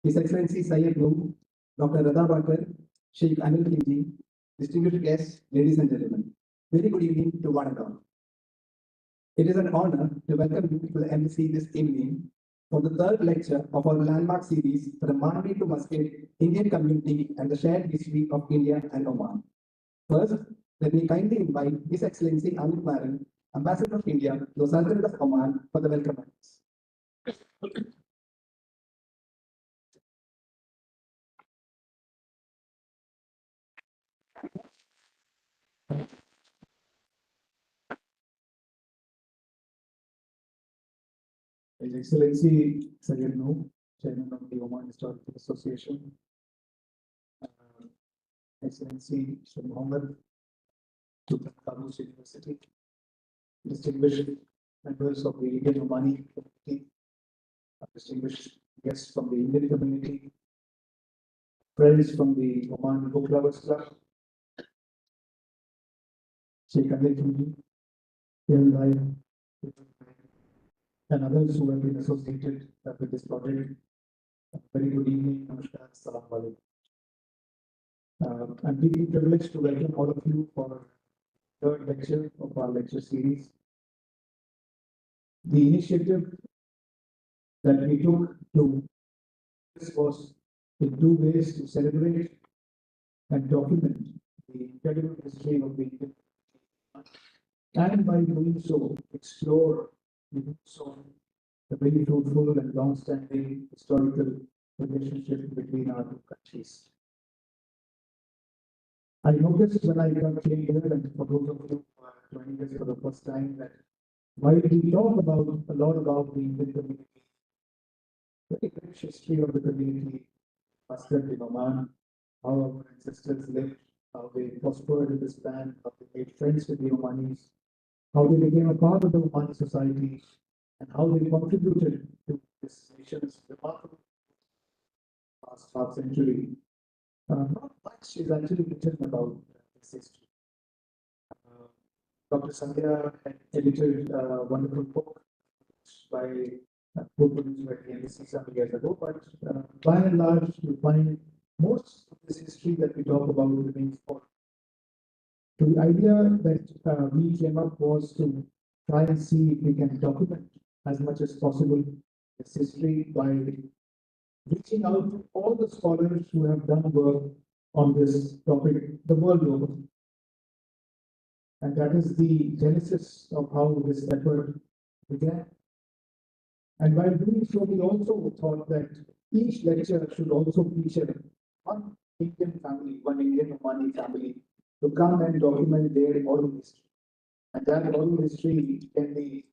His Excellency Syed Noor, Dr. Radha Bakar, Sheikh Anil Kinji, distinguished guests, ladies and gentlemen. Very good evening to one and all. It is an honor to welcome you to the embassy this evening for the third lecture of our landmark series for the MANDVI to Muscat Indian community and the shared history of India and Oman. First, let me kindly invite His Excellency Amit Maran, Ambassador of India to the Sultanate of Oman, for the welcome address. His Excellency Syed Noor, Chairman of the Oman Historical Association, Excellency Shri Mohammed, Sultan Qaboos University, distinguished members of the Indian Omani community, distinguished guests from the Indian community, friends from the Oman Book Lovers Club, Sheikh Anil Kinji, and others who have been associated with this project. Very good evening, Muscat, Salam Alaikum. I'm deeply privileged to welcome all of you for the third lecture of our lecture series. The initiative that we took to this was in two ways: to celebrate and document the incredible history of the Indian, and by doing so, explore the roots of the very fruitful and long-standing historical relationship between our two countries. I noticed when I came here, and for those of you who are joining us for the first time, that while we talk about a lot about the Indian community, the rich history of the community, Muscat in Oman, how our ancestors lived, how they prospered in this land, how they made friends with the Omanis, how they became a part of the Omani society, and how they contributed to this nation's remarkable past half century. Not much is actually written about this history. Dr. Sanyal had edited a wonderful book by produced by the embassy some years ago, but by and large, you find most of this history that we talk about remains foreign. So the idea that we came up was to try and see if we can document as much as possible this history by reaching out to all the scholars who have done work on this topic the world over. And that is the genesis of how this effort began. And while doing so, we also thought that each lecture should also feature one Indian family, one Indian Omani family, to come and document their oral history. And that oral history can be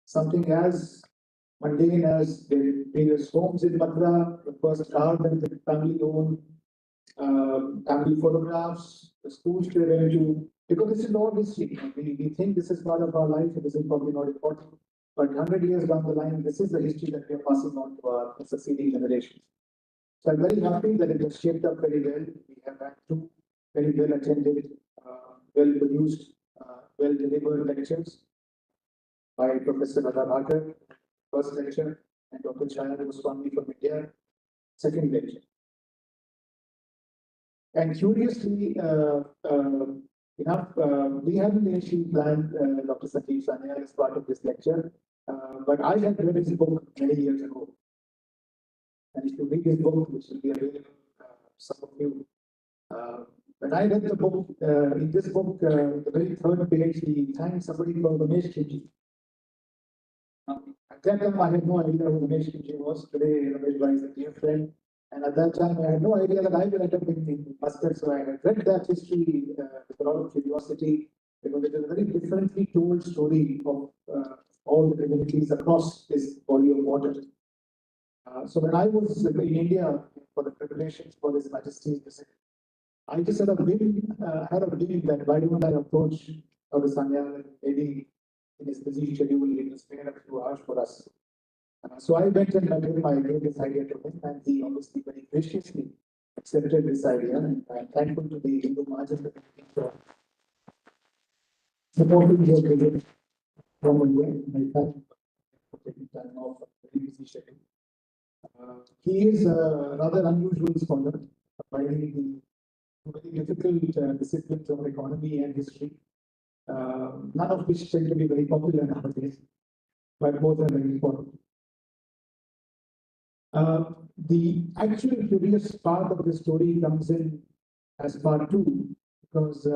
something as mundane as their previous homes in Mathura, the first car that the family owned, family photographs, the schools they went to, because this is all history. We think this is part of our life, and this is probably not important. But 100 years down the line, this is the history that we are passing on to our succeeding generations. So I'm very happy that it was shaped up very well. We have had two very well attended, well produced, well delivered lectures by Professor Radha Bakar, first lecture, and Dr. Chaya Goswami from India, second lecture. And curiously enough, we hadn't initially planned Dr. Sanjeev Sanyal as part of this lecture, but I had read his book many years ago. And if you read his book, which will be available some of you, when I read the book, in this book, the very third page, he thanked somebody called Ramesh Kinji. At that time, I had no idea who Ramesh Kinji was. Today, Ramesh is a dear friend. And at that time, I had no idea that I will end up in Muscat. So I had read that history with a lot of curiosity, because it is a very differently told story of all the communities across this body of water. So when I was in India for the preparations for His Majesty's visit, I just had a whim that why don't I approach Dr. Sanyal, and maybe in his busy schedule, he will spare a few hours for us. So I went and met him. I gave this idea to him, and he obviously very graciously accepted this idea. And I'm thankful to the Hindu Mahajan community for supporting your visit from India. I thank for taking time off a very busy schedule. He is a rather unusual scholar, combining the very difficult disciplines of economy and history, none of which tend to be very popular nowadays, but both are very important. The actual curious part of the story comes in as part two, because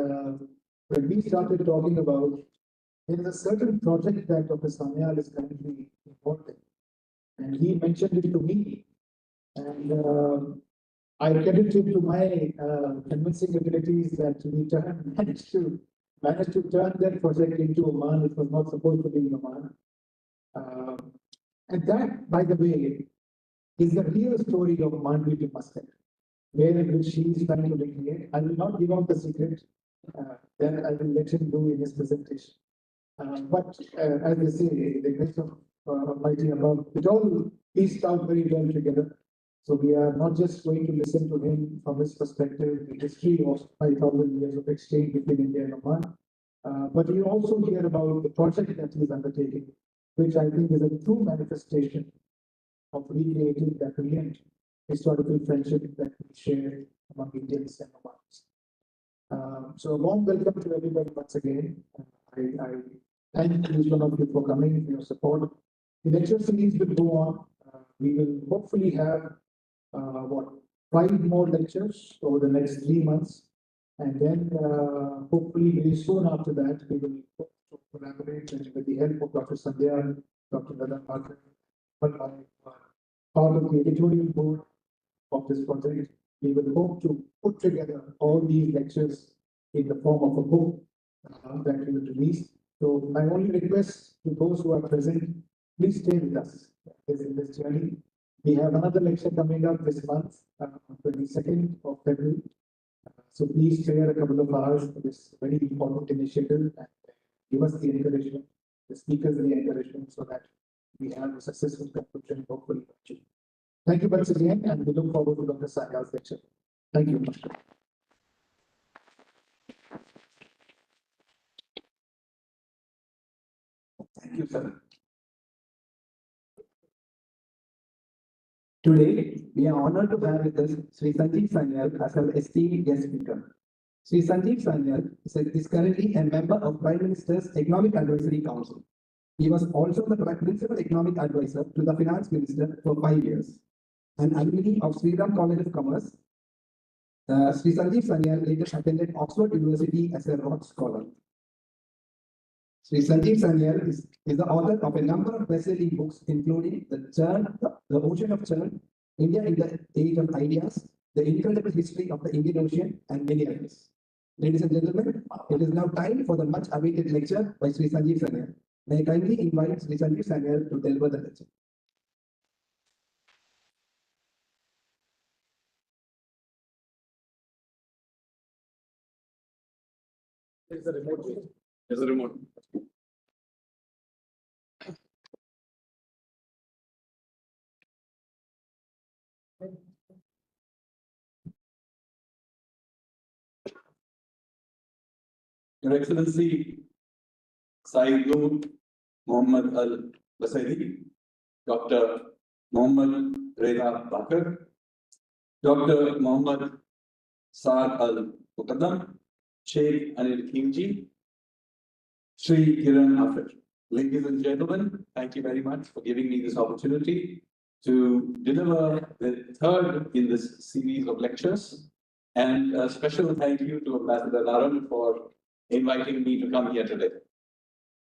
when we started talking about, there is a certain project that Dr. Sanyal is currently involved in, and he mentioned it to me, and I credit it to my convincing abilities that we managed to turn that project into Oman. It was not supposed to be in Oman. Uh, and that, by the way, is the real story of MANDVI to Muscat, where in which he is trying to recreate. I will not give out the secret, that I will let him do in his presentation. But as they say, the grace of Almighty above, it all pieced out very well together. So we are not just going to listen to him from his perspective, the history of 5,000 years of exchange between India and Oman, but you also hear about the project that he is undertaking, which I think is a true manifestation of recreating that brilliant historical friendship that we share among Indians and Omanis. So a warm welcome to everybody once again. I thank each one of you for coming, for your support. The lecture series will go on. We will hopefully have what 5 more lectures over the next 3 months, and then hopefully very soon after that we will hope to collaborate, and with the help of Dr. Sanyal, Dr. Nadan Parker, but I part of the editorial board of this project. We will hope to put together all these lectures in the form of a book that we will release. So my only request to those who are present, please stay with us in this journey. We have another lecture coming up this month, 22nd of February. So please spare a couple of hours for this very important initiative and give us the encouragement, the speakers the encouragement, so that we have a successful conclusion, hopefully. Thank you once again, and we look forward to Dr. Sanyal's lecture. Thank you. Thank you, sir. Today, we are honored to have with us Shri Sanjeev Sanyal as our esteemed guest speaker. Shri Sanjeev Sanyal is currently a member of Prime Minister's Economic Advisory Council. He was also the principal economic advisor to the Finance Minister for 5 years. An alumni of Sri College of Commerce, Shri Sanjeev Sanyal later attended Oxford University as a Rhodes Scholar. Shri Sanjeev Sanyal is the author of a number of best-selling books, including The Ocean of Churn, India in the Age of Ideas, The Incredible History of the Indian Ocean, and many others. Ladies and gentlemen, it is now time for the much-awaited lecture by Shri Sanjeev Sanyal. May I kindly invite Shri Sanjeev Sanyal to deliver the lecture. There's a remote. There's a remote. Your Excellency, Saeed Mohammed Al Basairi, Dr. Mohammed Reza Bakr, Dr. Mohammed Saad Al Muqaddam, Sheikh Anil Khimji, Shri Kiran Afir. Ladies and gentlemen, thank you very much for giving me this opportunity to deliver the third in this series of lectures. And a special thank you to Ambassador Naran for inviting me to come here today.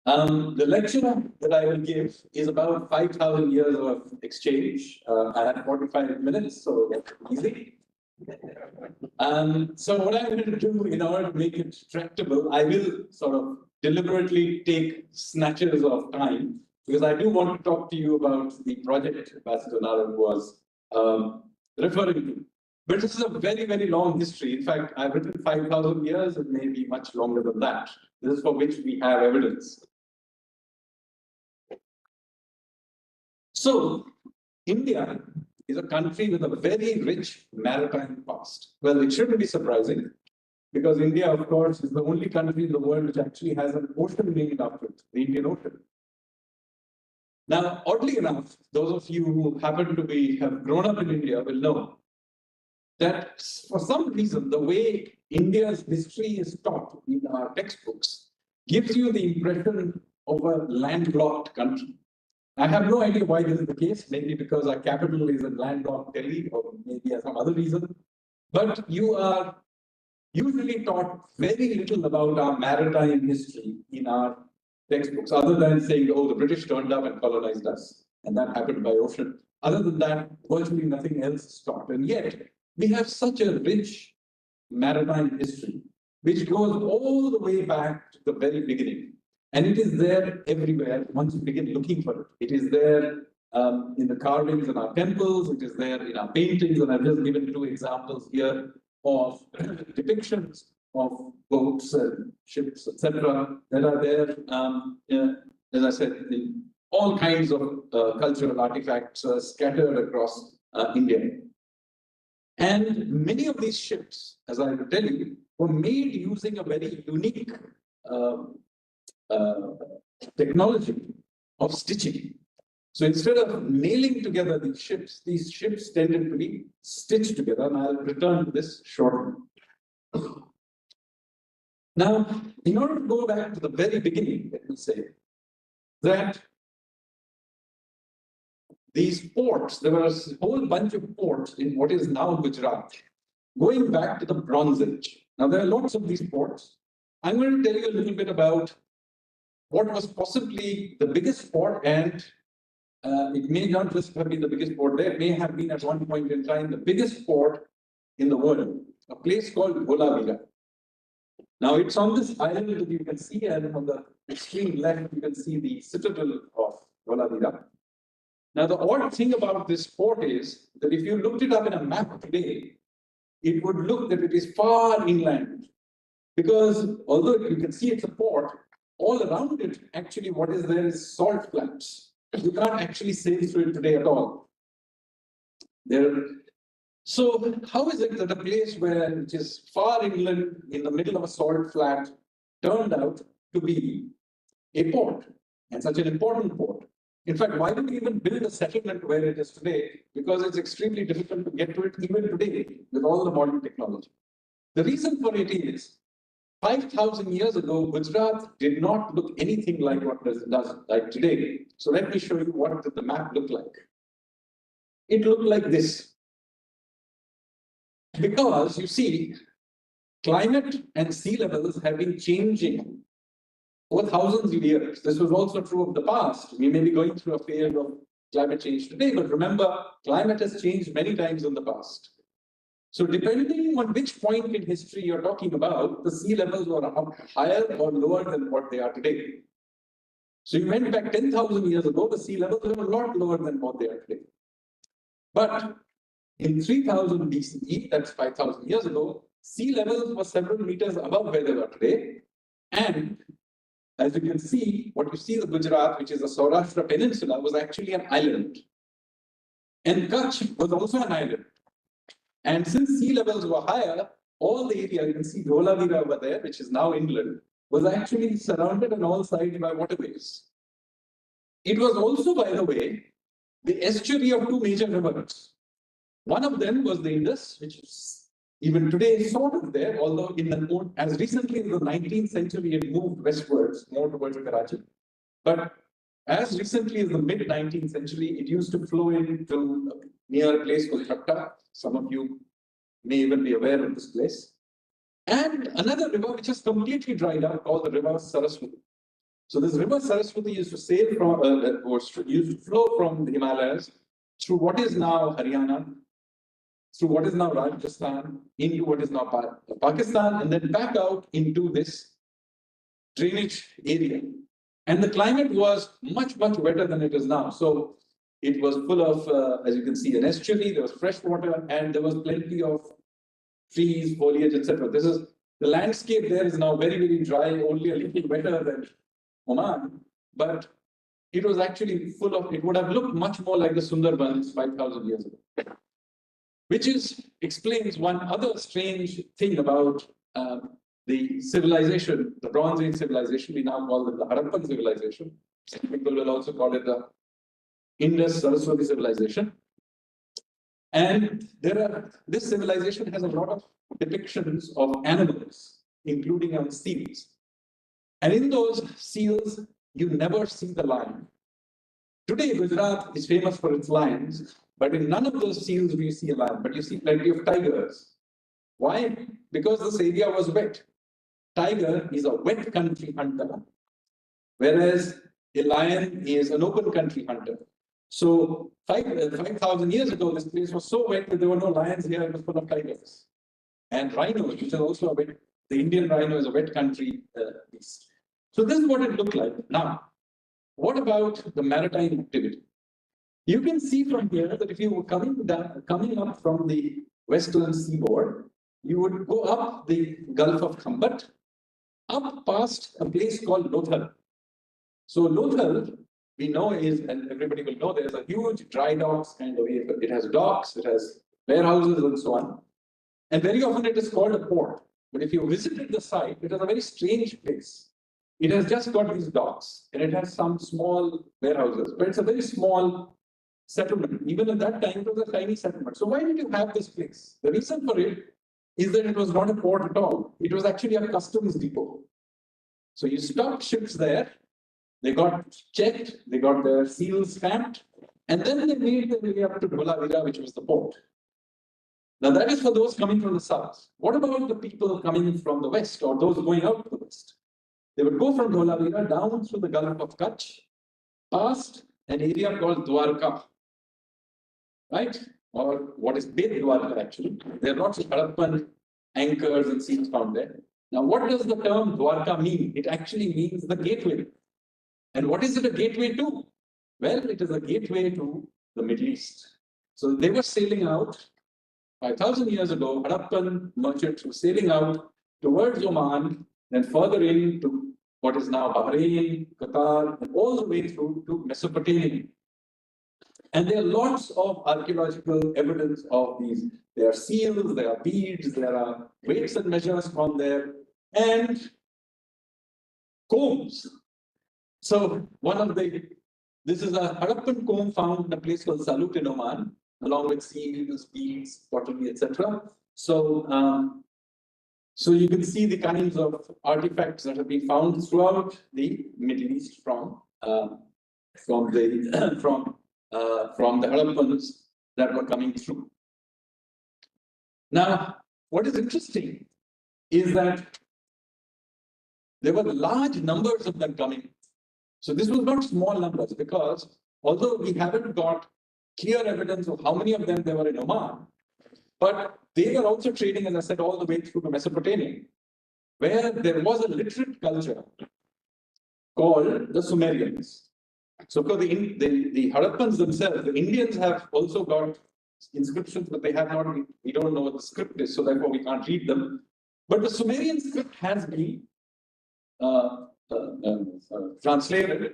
The lecture that I will give is about 5,000 years of exchange. I have 45 minutes, so that's easy. So what I'm going to do in order to make it tractable, I will sort of deliberately take snatches of time, because I do want to talk to you about the project Ambassador Naran was referring to. But this is a very, very long history. In fact, I've written 5,000 years, it may be much longer than that. This is for which we have evidence. So, India is a country with a very rich maritime past. Well, it shouldn't be surprising, because India, of course, is the only country in the world which actually has an ocean named after it, the Indian Ocean. Now, oddly enough, those of you who happen to have grown up in India will know that for some reason, the way India's history is taught in our textbooks gives you the impression of a landlocked country. I have no idea why this is the case, maybe because our capital is in landlocked Delhi or maybe some other reason. But you are usually taught very little about our maritime history in our textbooks, other than saying, oh, the British turned up and colonized us, and that happened by ocean. Other than that, virtually nothing else is taught. And yet, we have such a rich maritime history, which goes all the way back to the very beginning. And it is there everywhere once you begin looking for it. It is there in the carvings in our temples, it is there in our paintings, and I've just given 2 examples here of depictions of boats and ships, etc., that are there, as I said, in all kinds of cultural artifacts scattered across India. And many of these ships, as I will tell you, were made using a very unique technology of stitching. So instead of nailing together these ships tended to be stitched together, and I'll return to this shortly. Now, in order to go back to the very beginning, let me say that these ports, there was a whole bunch of ports in what is now Gujarat, going back to the Bronze Age. Now, there are lots of these ports. I'm going to tell you a little bit about what was possibly the biggest port, and it may not just have been the biggest port there, it may have been at one point in time the biggest port in the world, a place called Dholavira. Now, it's on this island that you can see, and on the extreme left, you can see the citadel of Dholavira. Now, the odd thing about this port is that if you looked it up in a map today, it would look that it is far inland. Because although you can see it's a port, all around it, actually, what is there is salt flats. You can't actually sail through it today at all. So, how is it that a place which is far inland in the middle of a salt flat turned out to be a port, and such an important port? In fact, why do we even build a settlement where it is today? Because it's extremely difficult to get to it even today with all the modern technology. The reason for it is 5,000 years ago, Gujarat did not look anything like what it does like today. So let me show you what did the map look like. It looked like this. Because you see, climate and sea levels have been changing over thousands of years. This was also true of the past. We may be going through a phase of climate change today, but remember, climate has changed many times in the past. So depending on which point in history you're talking about, the sea levels were up higher or lower than what they are today. So you went back 10,000 years ago, the sea levels were a lot lower than what they are today. But in 3000 BCE, that's 5,000 years ago, sea levels were several meters above where they are today. And as you can see, what you see the Gujarat, which is the Saurashtra Peninsula, was actually an island. And Kutch was also an island. And since sea levels were higher, all the area, you can see Dholavira over there, which is now England, was actually surrounded on all sides by waterways. It was also, by the way, the estuary of 2 major rivers. One of them was the Indus, which is even today sort of there, although as recently as the 19th century, it moved westwards, more towards Karachi. But as recently as the mid-19th century, it used to flow into near a place called Thatta. Some of you may even be aware of this place. And another river which has completely dried up called the river Saraswati. So this river Saraswati used to sail from, or used to flow from the Himalayas through what is now Haryana, through what is now Rajasthan, into what is now Pakistan, and then back out into this drainage area. And the climate was much, much wetter than it is now. So it was full of, as you can see, an estuary, there was fresh water, and there was plenty of trees, foliage, etc. This is the landscape there is now very, very dry, only a little wetter than Oman, but it was actually full of, it would have looked much more like the Sundarbans 5,000 years ago. Which explains one other strange thing about the civilization, the Bronze Age civilization. We now call it the Harappan civilization. Some people will also call it the Indus Saraswati civilization. And this civilization has a lot of depictions of animals, including on seals. And in those seals, you never see the lion. Today, Gujarat is famous for its lions, but in none of those seals do you see a lion, but you see plenty of tigers. Why? Because this area was wet. Tiger is a wet country hunter, whereas a lion is an open country hunter. So 5,000 years ago, this place was so wet that there were no lions here, it was full of tigers. And rhinos, which is also a wet, the Indian rhino is a wet country beast. So this is what it looked like. Now, what about the maritime activity? You can see from here that if you were coming up from the western seaboard, you would go up the Gulf of Khambat, up past a place called Lothal. So Lothal, we know is, and everybody will know, there's a huge dry docks kind of area. It has docks, it has warehouses and so on. And very often it is called a port. But if you visited the site, it is a very strange place. It has just got these docks and it has some small warehouses, but it's a very small settlement. Even at that time, it was a tiny settlement. So why did you have this place? The reason for it is that it was not a port at all. It was actually a customs depot. So you stopped ships there, they got checked, they got their seals stamped, and then they made their way up to Dholavira, which was the port. Now that is for those coming from the south. What about the people coming from the west or those going out to the west? They would go from Dholavira down through the Gulf of Kutch, past an area called Dwarka, right? Or what is Bet Dwarka actually. There are lots of Harappan anchors and seals found there. Now, what does the term Dwarka mean? It actually means the gateway. And what is it a gateway to? Well, it is a gateway to the Middle East. So they were sailing out 5,000 years ago. Harappan merchants were sailing out towards Oman, then further into what is now Bahrain, Qatar, and all the way through to Mesopotamia. And there are lots of archaeological evidence of these. There are seals, there are beads, there are weights and measures from there, and combs. So this is a Harappan comb found in a place called Salut in Oman, along with seals, beads, pottery, etc. So you can see the kinds of artifacts that have been found throughout the Middle East from the Harappans that were coming through. Now, what is interesting is that there were large numbers of them coming. So this was not small numbers, because although we haven't got clear evidence of how many of them there were in Oman, but they were also trading, as I said, all the way through to Mesopotamia, where there was a literate culture called the Sumerians. So for the Harappans themselves, the Indians have also got inscriptions, but they have not, we don't know what the script is, so therefore we can't read them. But the Sumerian script has been translated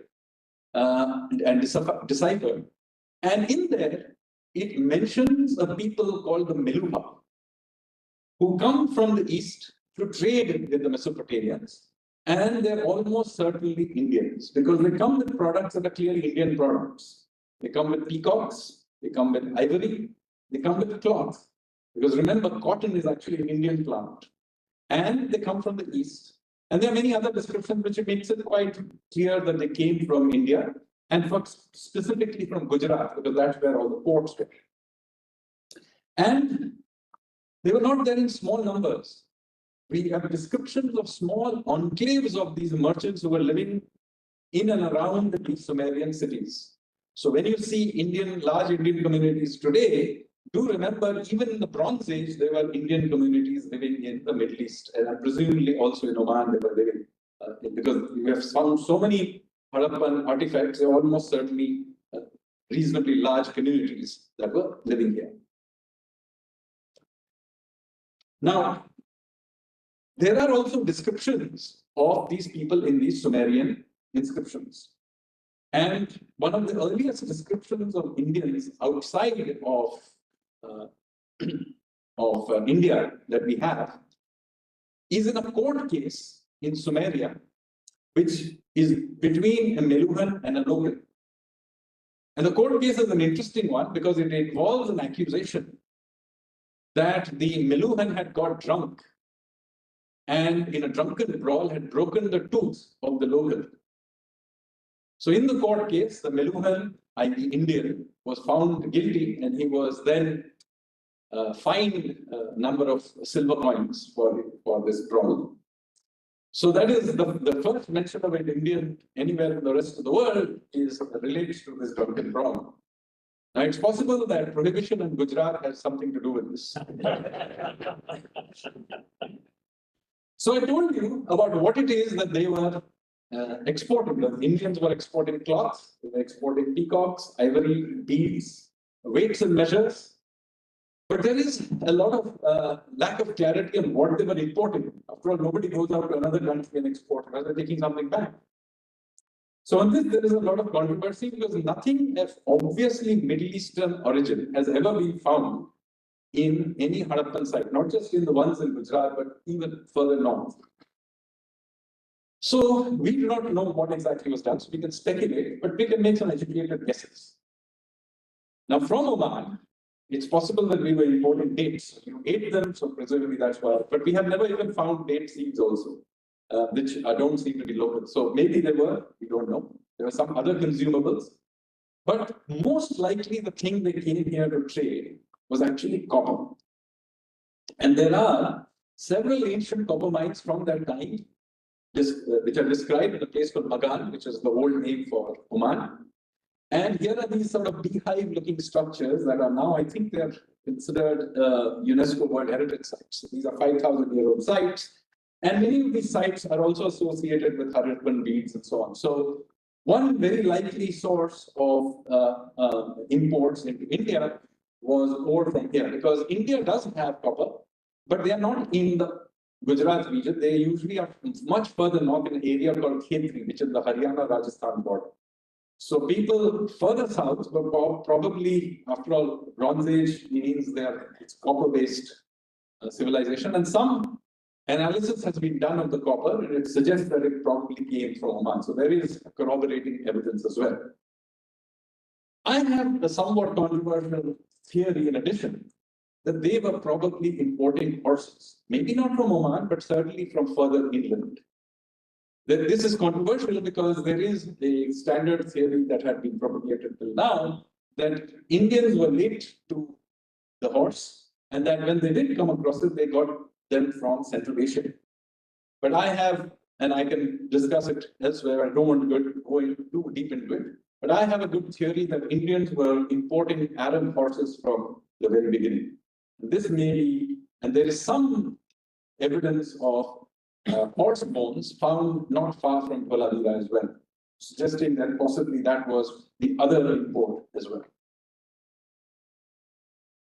and deciphered. And in there, it mentions a people called the Meluha, who come from the east to trade with the Mesopotamians. And they're almost certainly Indians, because they come with products that are clearly Indian products. They come with peacocks, they come with ivory, they come with cloth. Because remember, cotton is actually an Indian plant. And they come from the east. And there are many other descriptions which makes it quite clear that they came from India, and specifically from Gujarat, because that's where all the ports were. And they were not there in small numbers. We have descriptions of small enclaves of these merchants who were living in and around these Sumerian cities. So when you see large Indian communities today, do remember, even in the Bronze Age, there were Indian communities living in the Middle East, and presumably also in Oman they were living, because we have found so many Harappan artifacts, there are almost certainly reasonably large communities that were living here. Now, there are also descriptions of these people in these Sumerian inscriptions. And one of the earliest descriptions of Indians outside of India that we have is in a court case in Sumeria, which is between a Meluhan and a local. And the court case is an interesting one because it involves an accusation that the Meluhan had got drunk and in a drunken brawl had broken the tooth of the local. So in the court case, the Meluhan, i.e. Indian, was found guilty and he was then fined a number of silver coins for this brawl. So that is the first mention of an Indian anywhere in the rest of the world is related to this drunken brawl. Now it's possible that prohibition in Gujarat has something to do with this. So I told you about what it is that they were exporting. The Indians were exporting cloth, they were exporting peacocks, ivory, beads, weights and measures. But there is a lot of lack of clarity on what they were importing. After all, nobody goes out to another country and exports, rather taking something back. So on this, there is a lot of controversy because nothing of obviously Middle Eastern origin has ever been found in any Harappan site, not just in the ones in Gujarat, but even further north. So we do not know what exactly was done, so we can speculate, but we can make some educated guesses. Now from Oman, it's possible that we were importing dates. You ate them, so presumably that's why. But we have never even found date seeds also, which don't seem to be local. So maybe they were, we don't know. There were some other consumables. But most likely the thing they came here to trade was actually copper. And there are several ancient copper mines from that time, which are described in a place called Magan, which is the old name for Oman. And here are these sort of beehive-looking structures that are now, I think they're considered UNESCO World Heritage Sites. So these are 5,000-year-old sites. And many of these sites are also associated with Harappan beads and so on. So one very likely source of imports into India was ore from here, because India does have copper, but they are not in the Gujarat region. They usually are much further north in an area called Khetri, which is the Haryana-Rajasthan border. So people further south were probably, after all, Bronze Age means it's copper-based civilization, and some analysis has been done of the copper, and it suggests that it probably came from Oman. So there is corroborating evidence as well. I have a somewhat controversial theory in addition, that they were probably importing horses, maybe not from Oman, but certainly from further inland. This is controversial because there is a standard theory that had been propagated till now that Indians were late to the horse and that when they did come across it, they got them from Central Asia. But I have, and I can discuss it elsewhere, I don't want to go too deep into it, but I have a good theory that Indians were importing Arab horses from the very beginning. This may be, and there is some evidence of horse bones found not far from Koladura as well, suggesting that possibly that was the other import as well.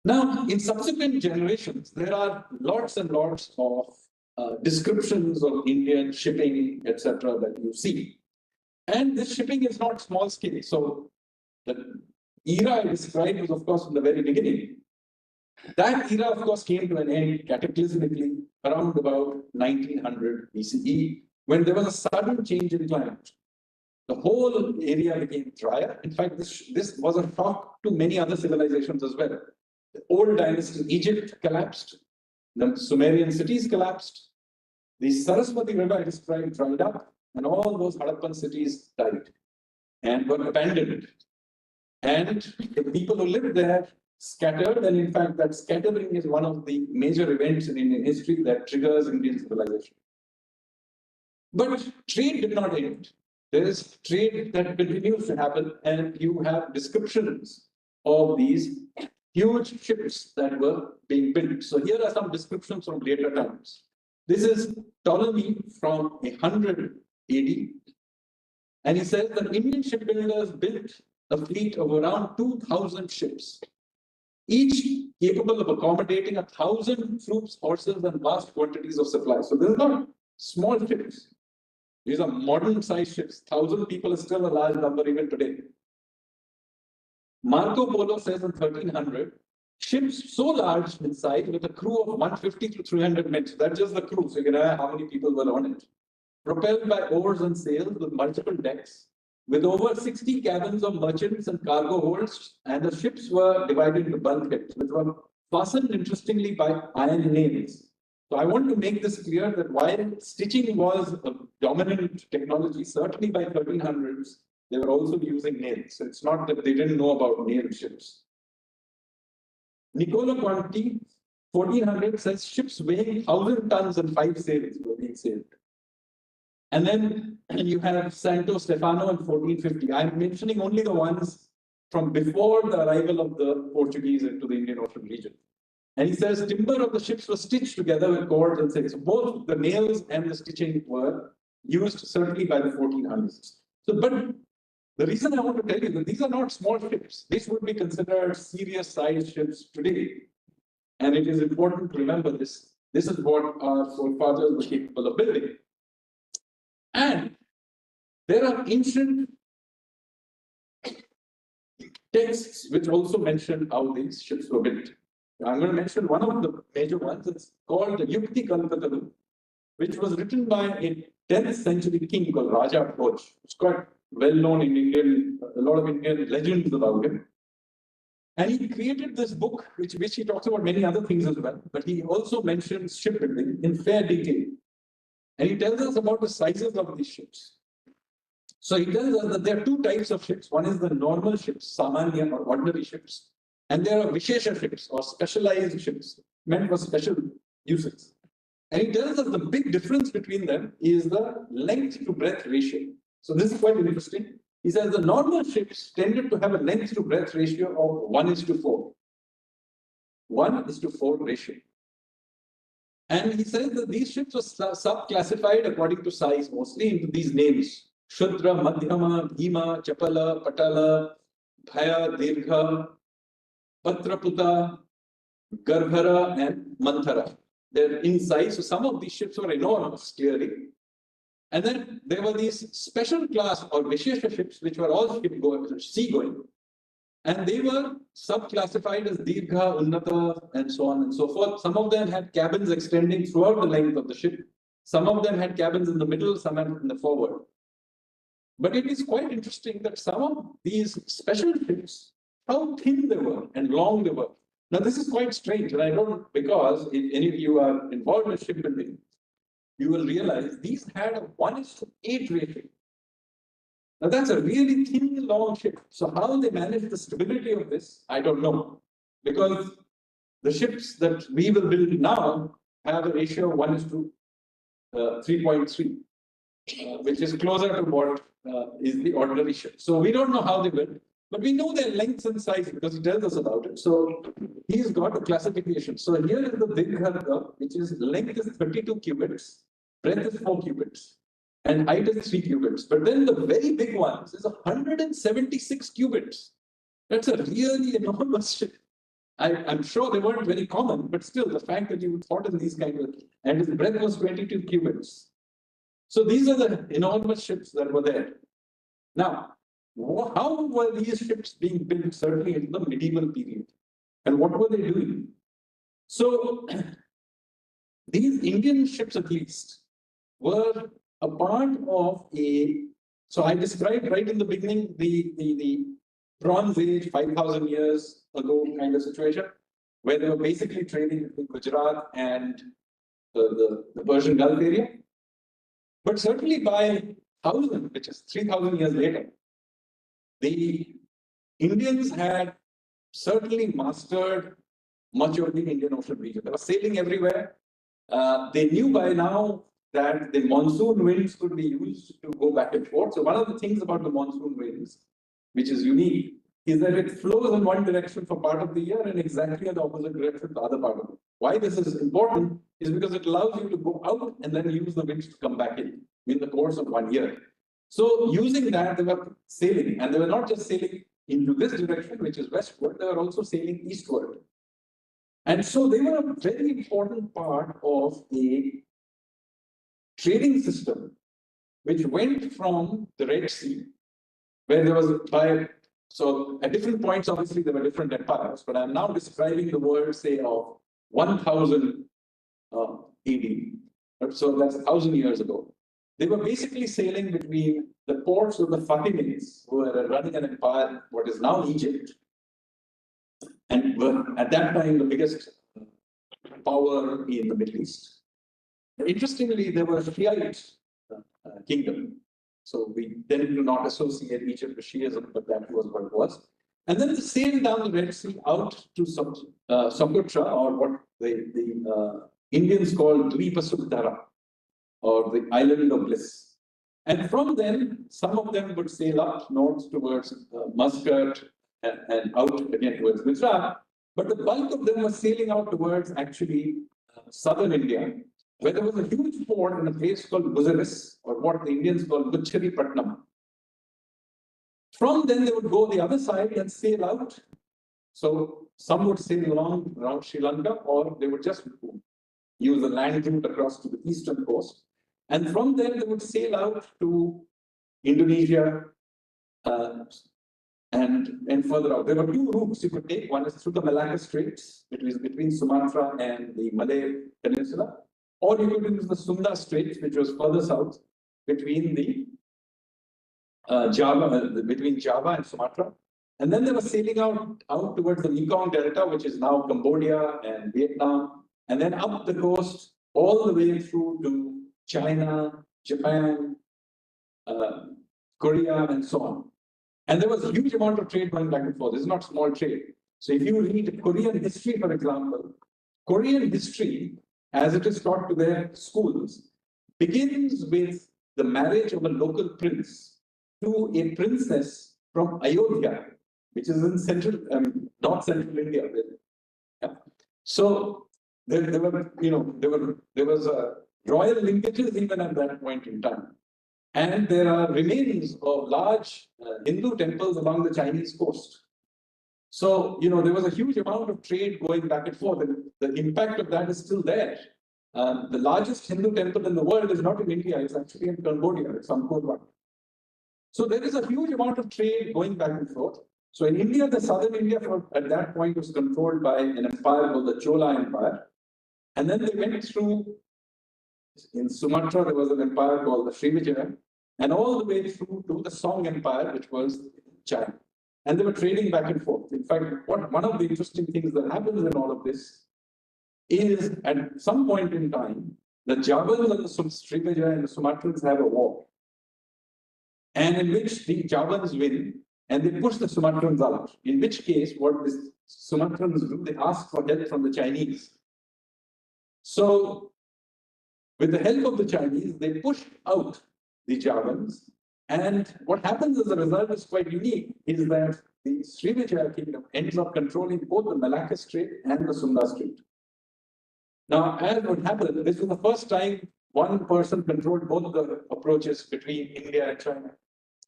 Now, in subsequent generations, there are lots and lots of descriptions of Indian shipping, etc., that you see. And this shipping is not small scale. So the era I described was, of course, in the very beginning. That era, of course, came to an end cataclysmically around about 1900 BCE, when there was a sudden change in climate. The whole area became drier. In fact, this was a shock to many other civilizations as well. The old dynasty Egypt collapsed. The Sumerian cities collapsed. The Saraswati River I described dried up, and all those Harappan cities died and were abandoned. And the people who lived there scattered, and in fact, that scattering is one of the major events in Indian history that triggers Indian civilization. But trade did not end. There is trade that continues to happen, and you have descriptions of these huge ships that were being built. So here are some descriptions from later times. This is Ptolemy from 100 AD, and he says that Indian shipbuilders built a fleet of around 2,000 ships, each capable of accommodating 1,000 troops, horses, and vast quantities of supplies. So these are not small ships. These are modern-sized ships. 1,000 people is still a large number even today. Marco Polo says in 1300, ships so large in size with a crew of 150 to 300 men. So that's just the crew. So you can know how many people were on it. Propelled by oars and sails with multiple decks, with over 60 cabins of merchants and cargo holds, and the ships were divided into bulkheads, which were fastened interestingly by iron nails. So I want to make this clear that while stitching was a dominant technology, certainly by 1300s, they were also using nails. So it's not that they didn't know about nailed ships. Niccolo Conti, 1400, says ships weighing 1,000 tons and 5 sails were being sailed. And then you have Santo Stefano in 1450. I'm mentioning only the ones from before the arrival of the Portuguese into the Indian Ocean region. And he says timber of the ships was stitched together with cords and sails. So both the nails and the stitching were used certainly by the 1400s. So, but the reason I want to tell you that these are not small ships. These would be considered serious sized ships today. And it is important to remember this. This is what our forefathers were capable of building. And there are ancient texts which also mention how these ships were built. I'm going to mention one of the major ones. It's called the Yukti Kalpatalu, which was written by a 10th century king called Raja Bhoj. It's quite well known in Indian, a lot of Indian legends about him. And he created this book, which he talks about many other things as well, but he also mentions shipbuilding in fair detail. And he tells us about the sizes of these ships. So he tells us that there are two types of ships. One is the normal ships, Samanya or ordinary ships. And there are Vishesha ships or specialized ships meant for special uses. And he tells us the big difference between them is the length to breadth ratio. So this is quite interesting. He says the normal ships tended to have a length to breadth ratio of 1:4. 1:4 ratio. And he says that these ships were sub-classified according to size, mostly into these names. Shudra, Madhyama, Bhima, Chapala, Patala, Bhaya, Dirgha, Patraputa, Garbhara, and Manthara. They're in size, so some of these ships were enormous, clearly. And then there were these special class or Vishesha ships, which were all sea-going. And they were sub-classified as Dirgha, Unnata, and so on and so forth. Some of them had cabins extending throughout the length of the ship. Some of them had cabins in the middle, some in the forward. But it is quite interesting that some of these special ships, how thin they were and long they were. Now, this is quite strange, and I don't, because if any of you are involved in shipbuilding, you will realize these had a 1:8 ratio. Now, that's a really thin, long ship. So how they manage the stability of this, I don't know. Because the ships that we will build now have a ratio of 1:3.3, which is closer to what is the ordinary ship. So we don't know how they build, but we know their lengths and size because he tells us about it. So he's got a classification. So here is the big curve, which is length is 32 cubits, breadth is 4 cubits. And height is 3 cubits. But then the very big ones is 176 cubits. That's a really enormous ship. I'm sure they weren't very common, but still the fact that you thought in these kind of, and his breadth was 22 cubits. So these are the enormous ships that were there. Now, how were these ships being built certainly in the medieval period? And what were they doing? So these Indian ships at least were a part of a, so I described right in the beginning the Bronze Age, 5,000 years ago kind of situation, where they were basically trading between Gujarat and the Persian Gulf area. But certainly by 1000, which is 3,000 years later, the Indians had certainly mastered much of the Indian Ocean region. They were sailing everywhere. They knew by now that the monsoon winds could be used to go back and forth. So one of the things about the monsoon winds, which is unique, is that it flows in one direction for part of the year and exactly in the opposite direction the other part of it. Why this is important is because it allows you to go out and then use the winds to come back in the course of 1 year. So using that, they were sailing, and they were not just sailing into this direction, which is westward, they were also sailing eastward. And so they were a very important part of a trading system which went from the Red Sea, where there was so at different points, obviously, there were different empires, but I'm now describing the world, say, of 1000 AD. So that's 1,000 years ago. They were basically sailing between the ports of the Fatimids, who were running an empire, what is now Egypt, and were at that time the biggest power in the Middle East. Interestingly, they were a Shiite kingdom. So we tend to not associate Egypt with Shiism, but that was what it was. And then they sailed down the Red Sea out to Socotra, or what the Indians call Dvipasudhara, or the island of bliss. And from then, some of them would sail up north towards Muscat and out again towards Gujarat. But the bulk of them were sailing out towards actually southern India, where there was a huge port in a place called Buzaris, or what the Indians call Patnam. From then, they would go the other side and sail out. So some would sail around Sri Lanka, or they would just use the land route across to the eastern coast. And from there, they would sail out to Indonesia and further out. There were two routes you could take. One is through the Malacca Straits, which is between Sumatra and the Malay Peninsula, or you could use the Sunda Straits, which was further south between the between Java and Sumatra. And then they were sailing out towards the Mekong Delta, which is now Cambodia and Vietnam, and then up the coast all the way through to China, Japan, Korea, and so on. And there was a huge amount of trade going back and forth. This is not small trade. So if you read Korean history, for example, Korean history, as it is taught to their schools, begins with the marriage of a local prince to a princess from Ayodhya, which is in north central India. Yeah. So there was a royal linkages even at that point in time. And there are remains of large Hindu temples along the Chinese coast. So, there was a huge amount of trade going back and forth, and the impact of that is still there. The largest Hindu temple in the world is not in India, it's actually in Cambodia, it's Angkor Wat. So there is a huge amount of trade going back and forth. So in India, the southern India at that point was controlled by an empire called the Chola Empire. And then they went through, in Sumatra, there was an empire called the Srivijaya, and all the way through to the Song Empire, which was China. And they were trading back and forth. In fact, one of the interesting things that happens in all of this is at some point in time, the Javans and the Srivijaya and the Sumatrans have a war, and in which the Javans win and they push the Sumatrans out. In which case, what the Sumatrans do, they ask for help from the Chinese. So, with the help of the Chinese, they push out the Javans. And what happens as a result is quite unique, is that the Srivijaya kingdom ends up controlling both the Malacca Strait and the Sunda Strait. Now, as what happened, this was the first time one person controlled both the approaches between India and China.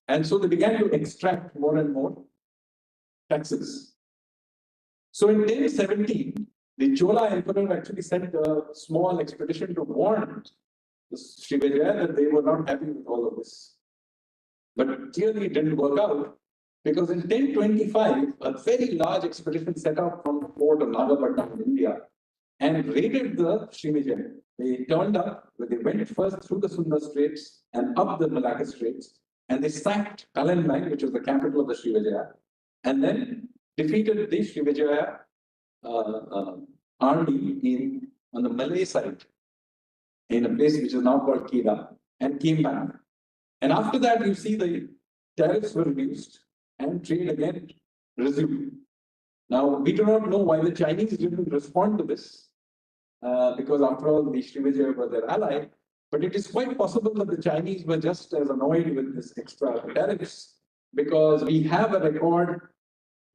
And so they began to extract more and more taxes. So in 1017, the Chola emperor actually sent a small expedition to warn the Srivijaya that they were not happy with all of this. But clearly it didn't work out, because in 1025, a very large expedition set out from the port of Nagapattinam in India and raided the Srivijaya. They turned up, they went first through the Sunda Straits and up the Malacca Straits, and they sacked Palembang, which was the capital of the Srivijaya, and then defeated the Srivijaya army on the Malay side, in a place which is now called Kedah, and came back. And after that, you see the tariffs were reduced and trade again resumed. Now, we do not know why the Chinese didn't respond to this, because after all, the Srivijaya were their ally. But it is quite possible that the Chinese were just as annoyed with this extra tariffs, because we have a record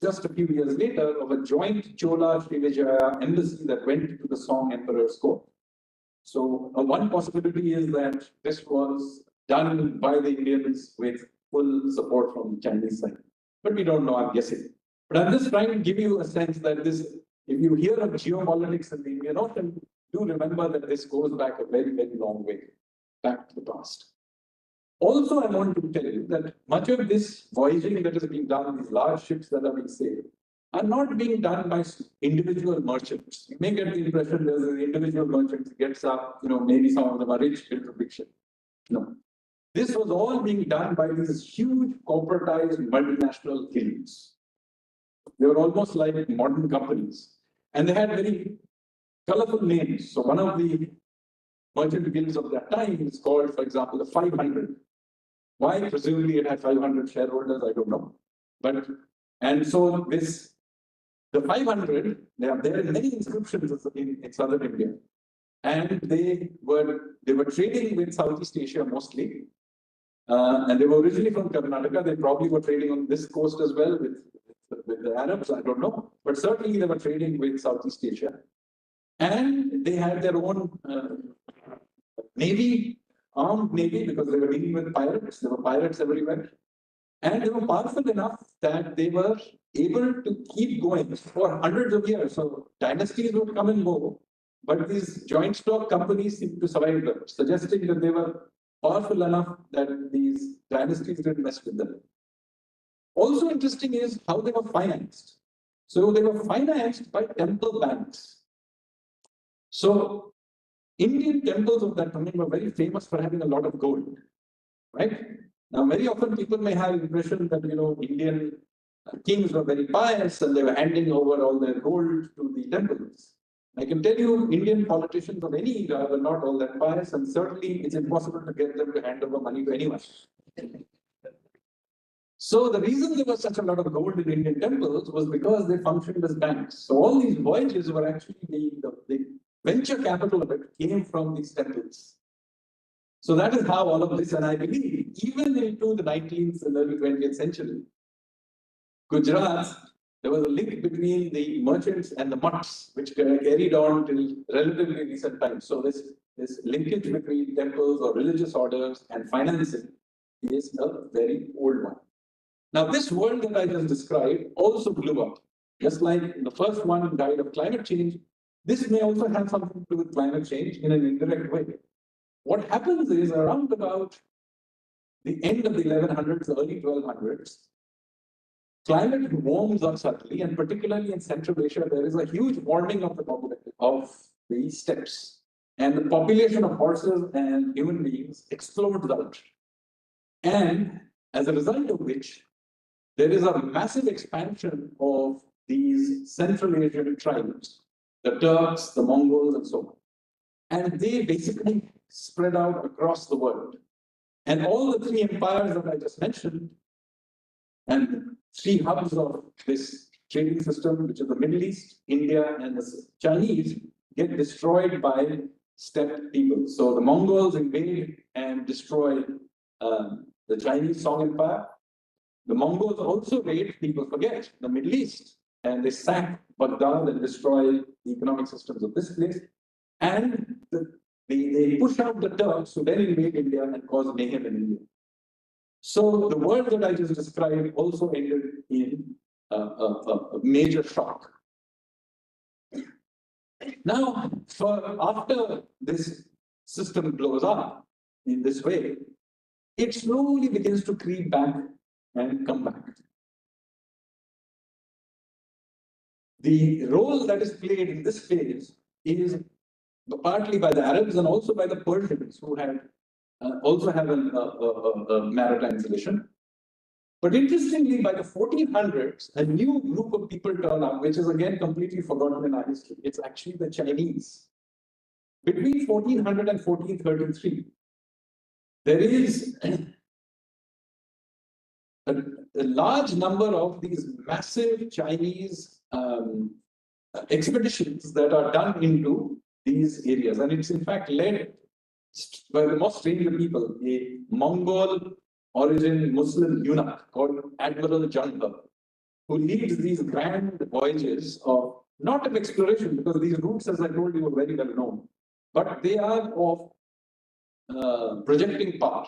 just a few years later of a joint Chola-Srivijaya embassy that went to the Song Emperor's court. So one possibility is that this was done by the Indians with full support from the Chinese side. But we don't know, I'm guessing. But I'm just trying to give you a sense that this, if you hear of geopolitics in the Indian Ocean, do remember that this goes back a very, very long way, back to the past. Also, I want to tell you that much of this voyaging that is being done, these large ships that are being sailed, are not being done by individual merchants. You may get the impression there's an individual merchant who gets up, maybe some of them are rich, build a big ship. No. This was all being done by these huge corporatized multinational guilds. They were almost like modern companies. And they had very colorful names. So one of the merchant guilds of that time is called, for example, the 500. Why? Presumably it had 500 shareholders, I don't know. But, and so this, the 500, they are there in many inscriptions in southern India. And they were trading with Southeast Asia mostly. And they were originally from Karnataka. They probably were trading on this coast as well with the Arabs, I don't know. But certainly they were trading with Southeast Asia. And they had their own navy, armed navy, because they were dealing with pirates. There were pirates everywhere. And they were powerful enough that they were able to keep going for hundreds of years. So dynasties would come and go, but these joint stock companies seemed to survive them, suggesting that they were powerful enough that these dynasties didn't mess with them. Also interesting is how they were financed. So they were financed by temple banks. So Indian temples of that time were very famous for having a lot of gold, right? Now, very often people may have impression that, Indian kings were very pious and they were handing over all their gold to the temples. I can tell you, Indian politicians of any era were not all that pious, and certainly it's impossible to get them to hand over money to anyone. So the reason there was such a lot of gold in Indian temples was because they functioned as banks. So all these voyages were actually the venture capital of it came from these temples. So that is how all of this, and I believe even into the 19th and early 20th century, Gujarat, there was a link between the merchants and the mutts, which carried on till relatively recent times. So this linkage between temples or religious orders and financing is a very old one. Now, this world that I just described also blew up. Just like the first one died of climate change, this may also have something to do with climate change in an indirect way. What happens is around about the end of the 1100s, early 1200s, climate warms up suddenly, and particularly in Central Asia, there is a huge warming of the steppes, and the population of horses and human beings explodes out. And as a result of which, there is a massive expansion of these Central Asian tribes, the Turks, the Mongols, and so on. And they basically spread out across the world. And all the three empires that I just mentioned, and three hubs of this trading system, which are the Middle East, India, and the Chinese, get destroyed by steppe people. So the Mongols invade and destroy the Chinese Song Empire. The Mongols also raid, people forget, the Middle East, and they sack Baghdad and destroy the economic systems of this place. And they push out the Turks who then invade India and cause mayhem in India. So the world that I just described also ended in a major shock. Now, after this system blows up in this way, it slowly begins to creep back and come back. The role that is played in this phase is partly by the Arabs and also by the Persians, who had also have a maritime tradition. But interestingly, by the 1400s, a new group of people turn up, which is again completely forgotten in our history. It's actually the Chinese. Between 1400 and 1433, there is a large number of these massive Chinese expeditions that are done into these areas. And it's in fact led by the most stranger people, a Mongol origin Muslim eunuch called Admiral Jangha, who leads these grand voyages of not of exploration, because these routes, as I told you, are very well known, but they are of projecting power.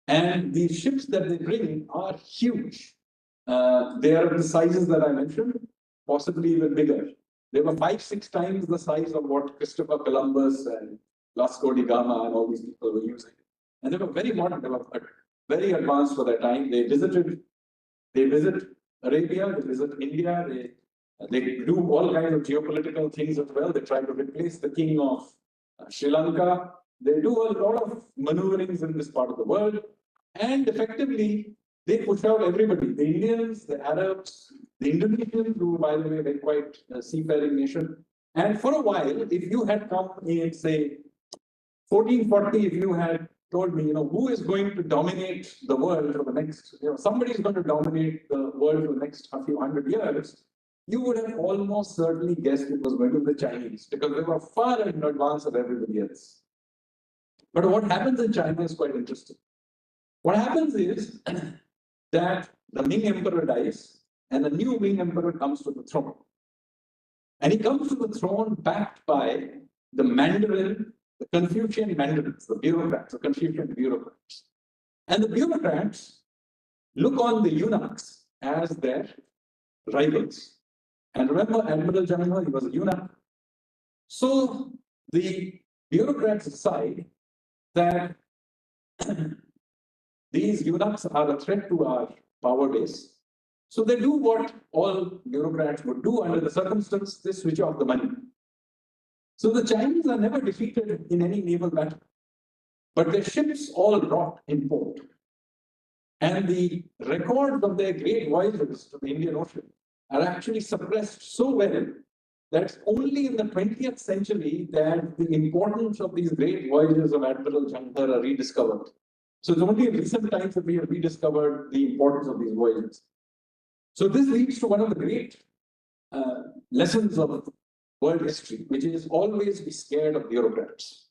And these ships that they bring are huge. They are of the sizes that I mentioned, possibly even bigger. They were 5-6 times the size of what Christopher Columbus and Vasco da Gama and all these people were using. And they were very modern, they were very advanced for their time. They visit Arabia, they visit India, they do all kinds of geopolitical things as well. They try to replace the king of Sri Lanka. They do a lot of maneuverings in this part of the world, and effectively they push out everybody: the Indians, the Arabs, the Indonesians, who, by the way, they're quite a seafaring nation. And for a while, if you had come in, say, 1440, if you had told me, who is going to dominate the world for the next, somebody is going to dominate the world for the next few hundred years, you would have almost certainly guessed it was going to be the Chinese, because they were far in advance of everybody else. But what happens in China is quite interesting. What happens is that the Ming Emperor dies, and a new Ming Emperor comes to the throne. And he comes to the throne backed by the Mandarin, the Confucian Mandarins, the bureaucrats, the Confucian bureaucrats. And the bureaucrats look on the eunuchs as their rivals. And remember, Admiral Jannah, he was a eunuch. So the bureaucrats decide that these eunuchs are a threat to our power base. So they do what all bureaucrats would do under the circumstance: they switch off the money. So the Chinese are never defeated in any naval battle, but their ships all rot in port. And the records of their great voyages to the Indian Ocean are actually suppressed so well that only in the 20th century that the importance of these great voyages of Admiral Jangdar are rediscovered. So it's only in recent times that we have rediscovered the importance of these voyages. So this leads to one of the great lessons of world history, which is always be scared of bureaucrats.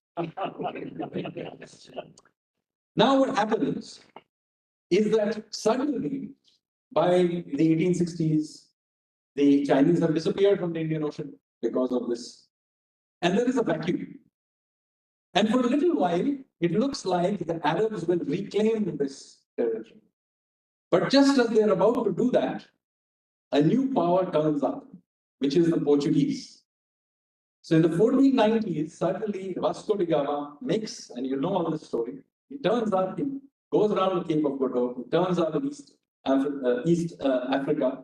Now what happens is that suddenly, by the 1860s, the Chinese have disappeared from the Indian Ocean because of this. And there is a vacuum. And for a little while, it looks like the Arabs will reclaim this territory. But just as they're about to do that, a new power turns up, which is the Portuguese. So in the 1490s, suddenly Vasco da Gama makes, and you know all this story, he turns up, he goes around the Cape of Good Hope, he turns up in East Africa,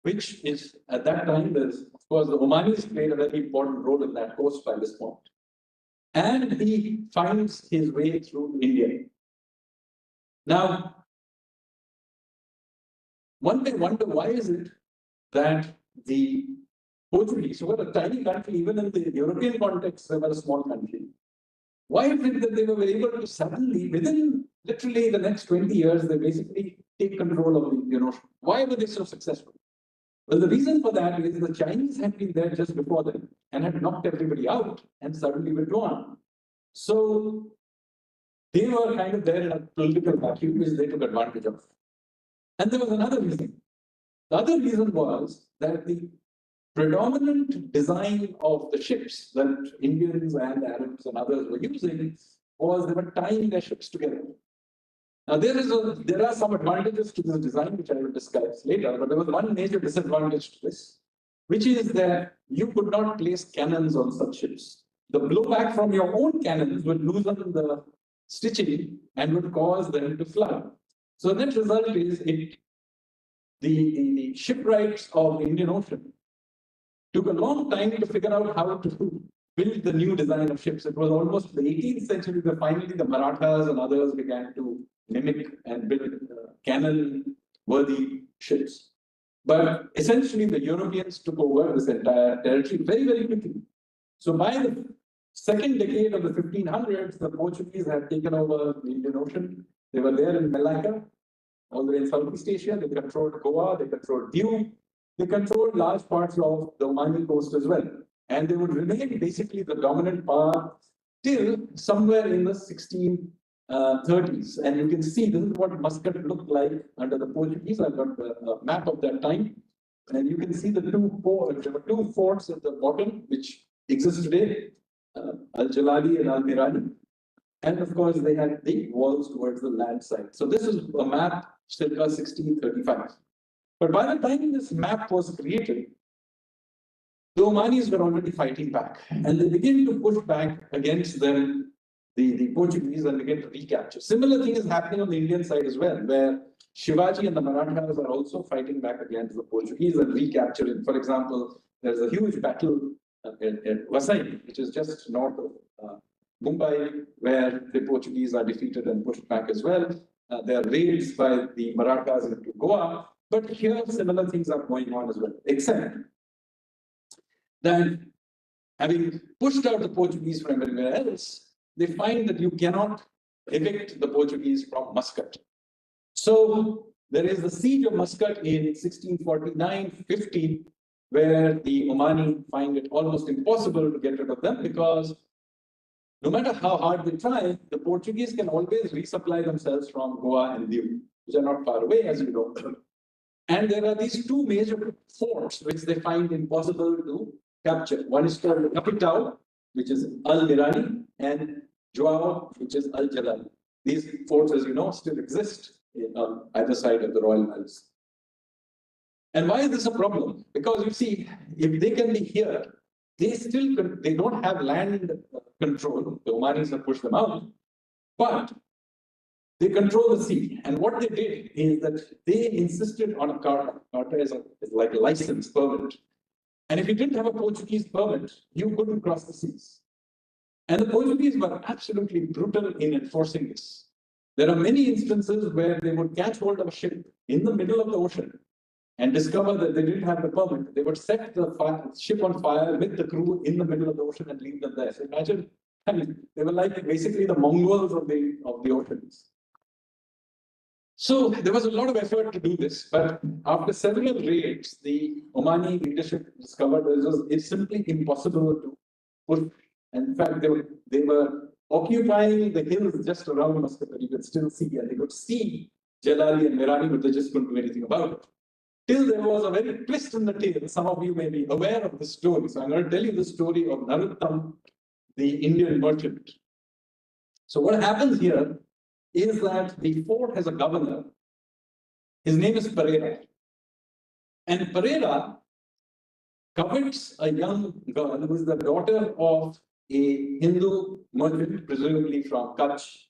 which is, at that time, there's, of course, the Omanis played a very important role in that coast by this point. And he finds his way through India. Now, one may wonder, why is it that the Portuguese, who were a tiny country, even in the European context, they were a small country. Why is it that they were able to suddenly, within literally the next 20 years, they basically take control of the Indian Ocean? Why were they so successful? Well, the reason for that is the Chinese had been there just before them and had knocked everybody out and suddenly withdrawn. So they were kind of there in a political vacuum, which they took advantage of. And there was another reason. The other reason was that the predominant design of the ships that Indians and Arabs and others were using was they were tying their ships together. Now, there are some advantages to this design, which I will discuss later, but there was one major disadvantage to this, which is that you could not place cannons on such ships. The blowback from your own cannons would loosen the stitching and would cause them to flood. So the net result is the shipwrights of the Indian Ocean took a long time to figure out how to build the new design of ships. It was almost the 18th century that finally the Marathas and others began to mimic and build cannon-worthy ships. But essentially, the Europeans took over this entire territory very, very quickly. So by the second decade of the 1500s, the Portuguese had taken over the Indian Ocean. They were there in Malacca, all the way in Southeast Asia. They controlled Goa, they controlled Diu, they controlled large parts of the Omani coast as well. And they would remain basically the dominant power till somewhere in the 1630s. And you can see this is what Muscat looked like under the Portuguese. I've got a map of that time. And you can see the two forts. There were two forts at the bottom, which exist today, Al-Jalali and Al-Mirani. And of course, they had big walls towards the land side. So this is a map circa 1635. But by the time this map was created, the Omanis were already fighting back. And they begin to push back against them, the Portuguese, and begin to recapture. Similar thing is happening on the Indian side as well, where Shivaji and the Marathas are also fighting back against the Portuguese and recapturing. For example, there's a huge battle at Vasai, which is just north of Mumbai, where the Portuguese are defeated and pushed back as well. There are raids by the Marathas into Goa, but here similar things are going on as well, except that having pushed out the Portuguese from everywhere else, they find that you cannot evict the Portuguese from Muscat. So there is the siege of Muscat in 1649-50, where the Omani find it almost impossible to get rid of them because no matter how hard they try, the Portuguese can always resupply themselves from Goa and Diu, which are not far away, as you know. And there are these two major forts which they find impossible to capture. One is called Capitao, which is Al-Mirani, and Joao, which is Al-Jalal. These forts, as you know, still exist on either side of the Royal Mills. And why is this a problem? Because you see, if they can be here, they don't have land control. The Omanis have pushed them out, but they control the sea. And what they did is that they insisted on a carta. Carta is like a license permit. And if you didn't have a Portuguese permit, you couldn't cross the seas. And the Portuguese were absolutely brutal in enforcing this. There are many instances where they would catch hold of a ship in the middle of the ocean and discover that they didn't have the permit. They would set the ship on fire with the crew in the middle of the ocean and leave them there. So imagine, I mean, they were like basically the Mongols of the oceans. So there was a lot of effort to do this, but after several raids, the Omani leadership discovered that it's simply impossible to push. And in fact, they were occupying the hills just around Muscat that you could still see, and they could see Jalali and Mirani, but they just couldn't do anything about it. Till there was a very twist in the tale. Some of you may be aware of the story. So I'm going to tell you the story of Narottam, the Indian merchant. So what happens here is that the fort has a governor. His name is Pereira. And Pereira covets a young girl who is the daughter of a Hindu merchant, presumably from Kutch,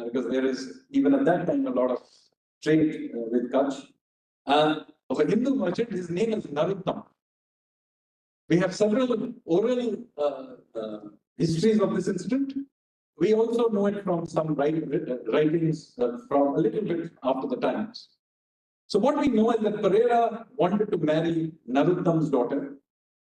because there is, even at that time, a lot of trade with Kutch. Of a Hindu merchant, his name is Narottam. We have several oral histories of this incident. We also know it from some writings from a little bit after the times. So what we know is that Pereira wanted to marry Narottam's daughter,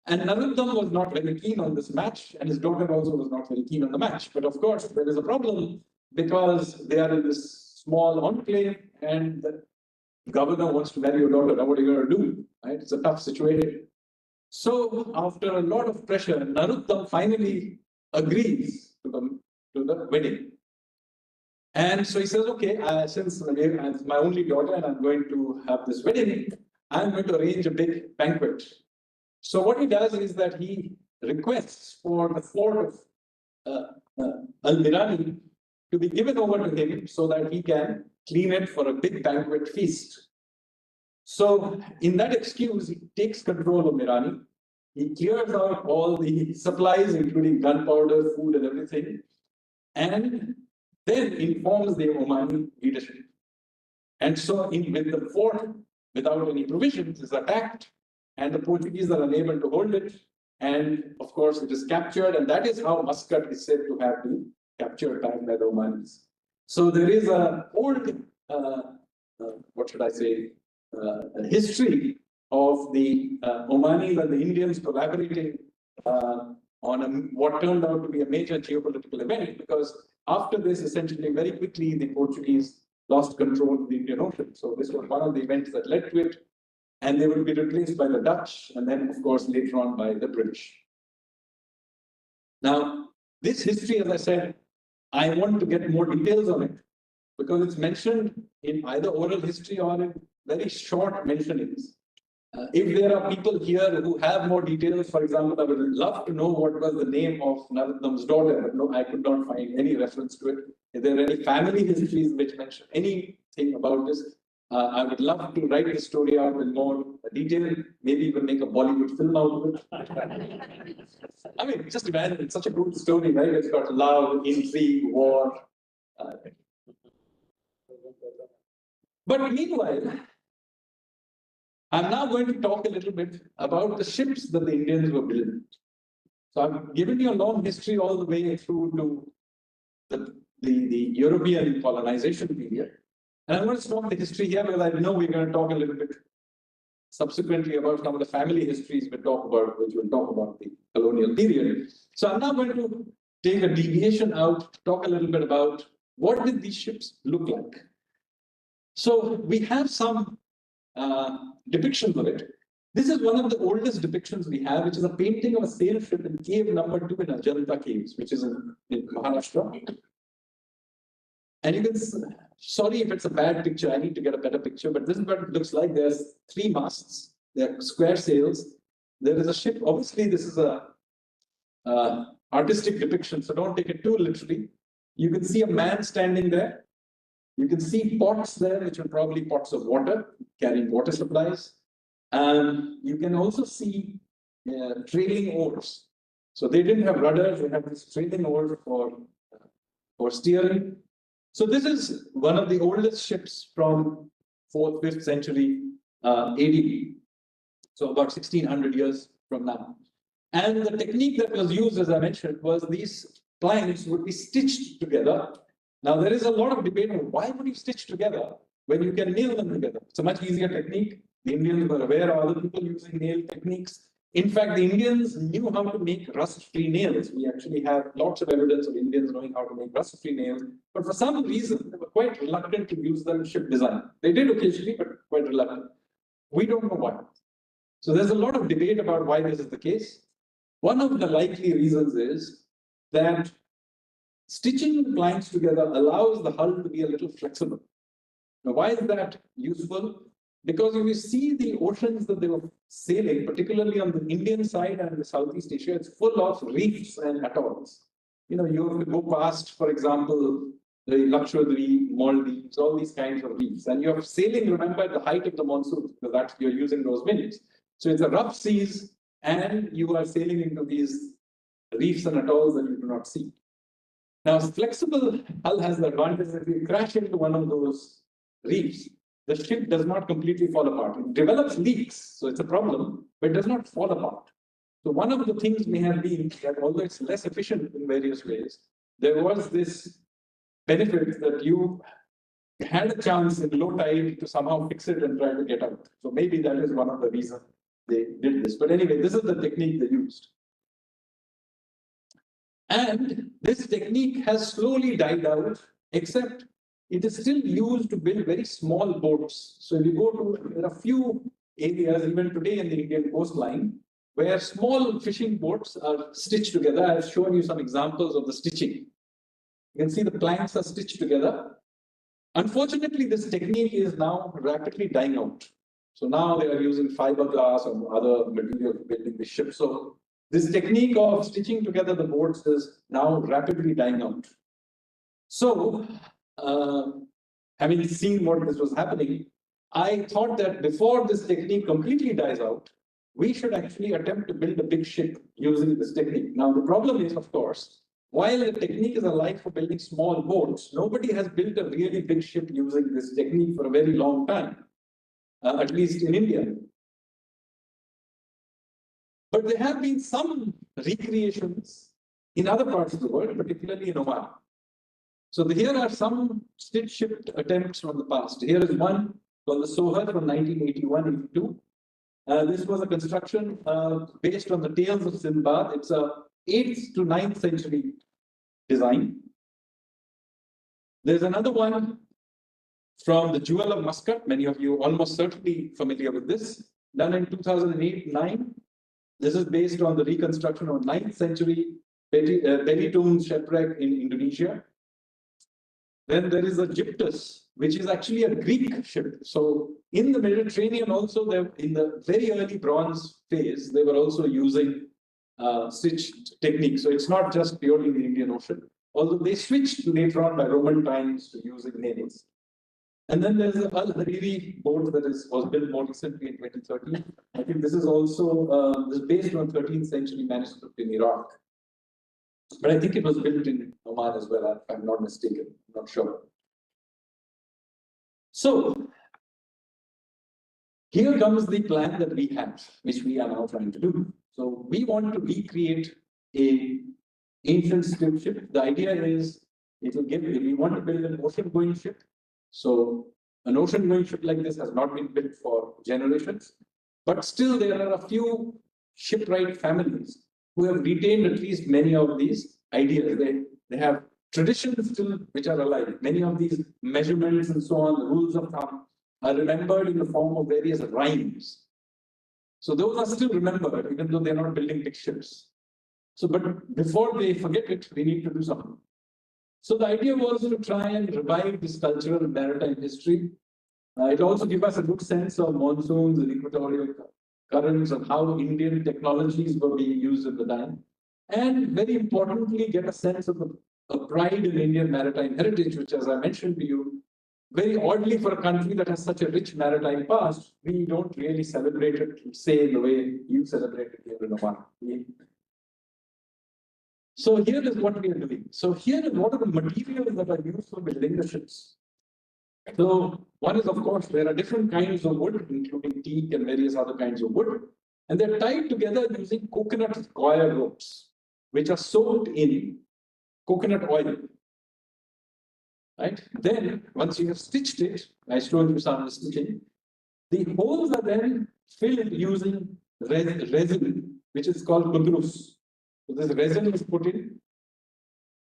and Narottam was not very keen on this match, and his daughter also was not very keen on the match. But of course, there is a problem because they are in this small enclave, and the governor wants to marry your daughter. Now what are you going to do? Right? It's a tough situation. So after a lot of pressure, Narottam finally agrees to the wedding. And so he says, okay, since it's my only daughter and I'm going to have this wedding, I'm going to arrange a big banquet. So what he does is that he requests for the fort of Al-Mirani to be given over to him so that he can clean it for a big banquet feast. So in that excuse, he takes control of Mirani. He clears out all the supplies, including gunpowder, food, and everything, and then informs the Omani leadership. And so with the fort, without any provisions, is attacked, and the Portuguese are unable to hold it. And of course, it is captured, and that is how Muscat is said to have been captured back by the Omanis. So there is an old, what should I say, history of the Omanis and the Indians collaborating on what turned out to be a major geopolitical event, because after this, essentially, very quickly, the Portuguese lost control of the Indian Ocean. So this was one of the events that led to it, and they would be replaced by the Dutch, and then, of course, later on by the British. Now, this history, as I said, I want to get more details on it, because it's mentioned in either oral history or in very short mentionings. If there are people here who have more details, for example, I would love to know what was the name of Narottam's daughter, but no, I could not find any reference to it. If there are any family histories which mention anything about this, I would love to write the story out with more detail, maybe even make a Bollywood film out of it. I mean, just imagine, it's such a good story, right? It's got love, intrigue, war. But meanwhile, I'm now going to talk a little bit about the ships that the Indians were building. So I've given you a long history all the way through to the European colonization period. And I'm going to stop the history here because I know we're going to talk a little bit subsequently about some of the family histories which we'll talk about the colonial period. So I'm now going to take a deviation out, talk a little bit about what did these ships look like. So we have some depictions of it. This is one of the oldest depictions we have, which is a painting of a sail ship in cave number 2 in Ajanta caves, which is in Maharashtra. And you can, sorry if it's a bad picture, I need to get a better picture, but this is what it looks like. There's 3 masts, there are square sails. There is a ship. Obviously, this is a artistic depiction, so don't take it too literally. You can see a man standing there. You can see pots there, which are probably pots of water, carrying water supplies. And you can also see trailing oars. So they didn't have rudders, they had this trailing oars for steering. So this is one of the oldest ships from 4th, 5th century AD. So about 1600 years from now. And the technique that was used, as I mentioned, was these planks would be stitched together. Now, there is a lot of debate on why would you stitch together when you can nail them together. It's a much easier technique. The Indians were aware of other people using nail techniques. In fact, the Indians knew how to make rust-free nails. We actually have lots of evidence of Indians knowing how to make rust-free nails. But for some reason, they were quite reluctant to use them in ship design. They did occasionally, but quite reluctant. We don't know why. So there's a lot of debate about why this is the case. One of the likely reasons is that stitching planks together allows the hull to be a little flexible. Now, why is that useful? Because if you see the oceans that they were sailing, particularly on the Indian side and the Southeast Asia, it's full of reefs and atolls. You know, you have to go past, for example, the Lakshadweep, Maldives, all these kinds of reefs. And you're sailing, remember, at the height of the monsoon, because that's, you're using those winds. So it's a rough seas, and you are sailing into these reefs and atolls that you do not see. Now, flexible hull has the advantage that if you crash into one of those reefs, the ship does not completely fall apart. It develops leaks, so it's a problem, but it does not fall apart. So one of the things may have been that although it's less efficient in various ways, there was this benefit that you had a chance in low tide to somehow fix it and try to get out. So maybe that is one of the reasons they did this. But anyway, this is the technique they used. And this technique has slowly died out, except it is still used to build very small boats. So if you go to, there are a few areas, even today in the Indian coastline, where small fishing boats are stitched together. I've shown you some examples of the stitching. You can see the planks are stitched together. Unfortunately, this technique is now rapidly dying out. So now they are using fiberglass or other material for building the ship. So this technique of stitching together the boats is now rapidly dying out. So, having seen what this was happening, I thought that before this technique completely dies out, we should actually attempt to build a big ship using this technique. Now, the problem is, of course, while the technique is alive for building small boats, nobody has built a really big ship using this technique for a very long time, at least in India. But there have been some recreations in other parts of the world, particularly in Oman. So here are some stitch-ship attempts from the past. Here is one called the Sohar from 1981-82. This was a construction based on the tales of Sinbad. It's a 8th to 9th century design. There's another one from the Jewel of Muscat. Many of you almost certainly familiar with this. Done in 2008-9. This is based on the reconstruction of 9th century Belitung shipwreck in Indonesia. Then there is a Gyptus, which is actually a Greek ship. So in the Mediterranean also, in the very early bronze phase, they were also using stitched techniques. So it's not just purely the Indian Ocean, although they switched later on by Roman times to using nails. And then there's the Al-Hariri boat that was built more recently in 2013. I think this is also this is based on 13th century manuscript in Iraq. But I think it was built in Oman as well, if I'm not mistaken. I'm not sure. So here comes the plan that we have, which we are now trying to do. So we want to recreate an ancient ship. The idea is It will give, we want to build an ocean-going ship. So an ocean-going ship like this has not been built for generations, but still there are a few shipwright families who have retained at least many of these ideas. They have traditions still which are alive. Many of these measurements and so on, the rules of thumb, are remembered in the form of various rhymes. So those are still remembered, even though they're not building big ships. So, but before they forget it, we need to do something. So the idea was to try and revive this cultural maritime history. It also gives us a good sense of monsoons and equatorial currents and how Indian technologies were being used at the time. And very importantly, get a sense of a pride in Indian maritime heritage, which, as I mentioned to you, very oddly for a country that has such a rich maritime past, we don't really celebrate it, say, in the way you celebrate it here in Oman. So here is what we are doing. So here is what are the materials that are used for building the ships. So one is, of course, there are different kinds of wood, including teak and various other kinds of wood, and they're tied together using coconut coir ropes, which are soaked in coconut oil. Right? Then, once you have stitched it, I showed you some stitching, the holes are then filled using resin, which is called kudrus. So this resin is put in,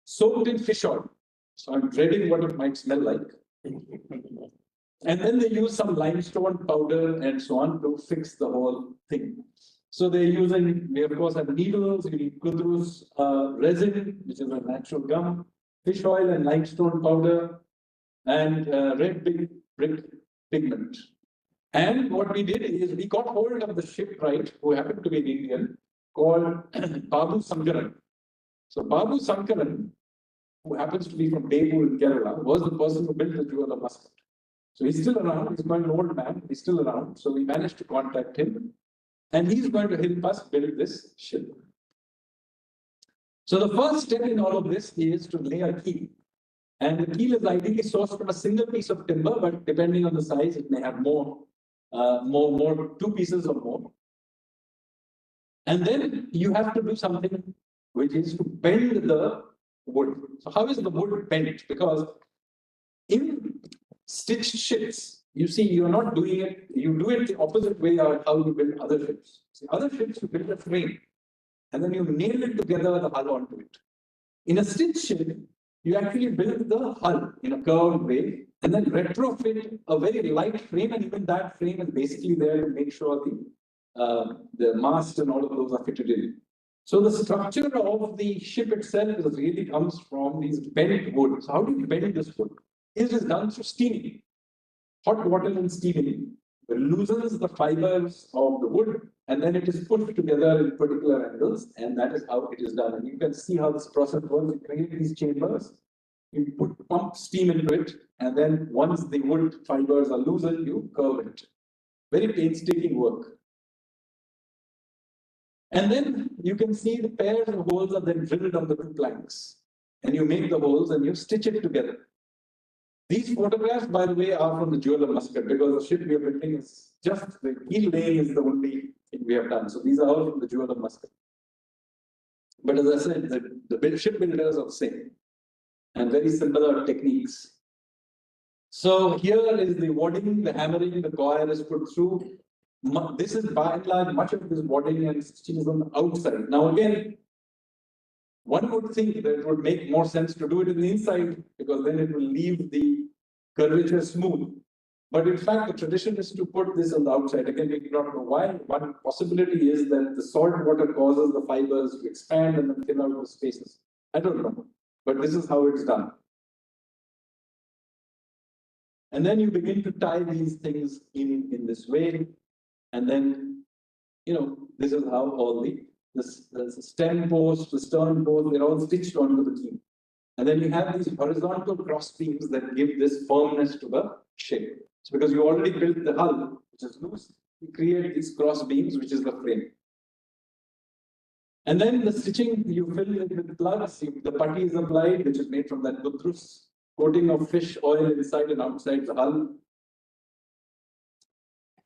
soaked in fish oil. So I'm dreading what it might smell like. And then they use some limestone powder and so on to fix the whole thing. So they're using, we of course have needles, we need kudrus, resin, which is a natural gum, fish oil and limestone powder, and red brick pigment. And what we did is we got hold of the shipwright, who happened to be an Indian, called Babu Sankaran. So Babu Sankaran, who happens to be from Bebur in Kerala, was the person who built the jewel of Muscat. So he's still around, he's quite an old man, he's still around. So we managed to contact him, and he's going to help us build this ship. So the first step in all of this is to lay a keel. And the keel is ideally sourced from a single piece of timber, but depending on the size, it may have more, two pieces or more. And then you have to do something which is to bend the wood. So how is the wood bent? Because in stitched ships, you see, you're not doing it, you do it the opposite way of how you build other ships. See, other ships, you build a frame, and then you nail it together, the hull onto it. In a stitched ship, you actually build the hull in a curved way, and then retrofit a very light frame, and even that frame is basically there to make sure the mast and all of those are fitted in. So the structure of the ship itself really comes from these bent wood. So how do you bend this wood? It is done through steaming. Hot water and steaming loosens the fibers of the wood, and then it is put together in particular angles, and that is how it is done. And you can see how this process works. You create these chambers, you pump steam into it, and then once the wood fibers are loosened, you curve it. Very painstaking work. And then you can see the pairs of holes are then drilled on the two planks, and you make the holes and you stitch it together. These photographs, by the way, are from the Jewel of Muscat, because the ship we are building is just the keel laying is the only thing we have done. So these are all from the Jewel of Muscat. But as I said, the ship builders are the same and very similar techniques. So here is the wadding, the hammering, the coir is put through. This is by and large, much of this wadding and stitching is on the outside. Now again, one would think that it would make more sense to do it in the inside, because then it will leave the curvature smooth. But in fact, the tradition is to put this on the outside. Again, we do not know why. One possibility is that the salt water causes the fibers to expand and then fill out the spaces. I don't know, but this is how it's done. And then you begin to tie these things in this way. And then, this is how all the stem post, the stern post, they're all stitched onto the keel. And then you have these horizontal cross beams that give this firmness to the shape. So because you already built the hull, which is loose, you create these cross beams, which is the frame. And then the stitching, you fill it with plugs, the putty is applied, which is made from that kudrus, coating of fish oil inside and outside the hull.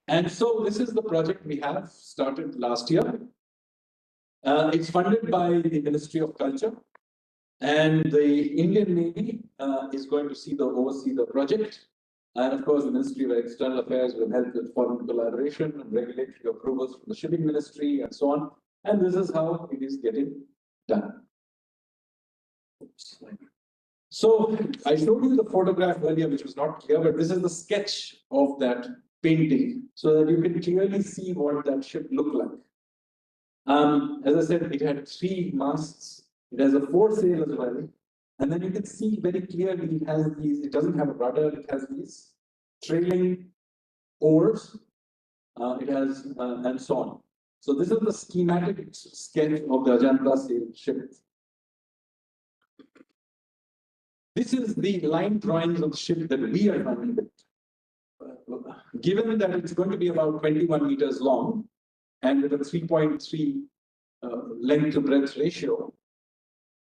And so this is the project we have started last year. It's funded by the Ministry of Culture. And the Indian Navy is going to oversee the project. And of course, the Ministry of External Affairs will help with foreign collaboration and regulatory approvals from the Shipping Ministry and so on. And this is how it is getting done. So I showed you the photograph earlier, which was not clear, but this is the sketch of that painting so that you can clearly see what that ship looked like. As I said, it had 3 masts. It has a foresail as well. And then you can see very clearly it has these, it doesn't have a rudder, it has these trailing oars. It has, and so on. So this is the schematic sketch of the Ajanta sail ship. This is the line drawings of the ship that we are running with. Given that it's going to be about 21 meters long and with a 3.3 length to breadth ratio,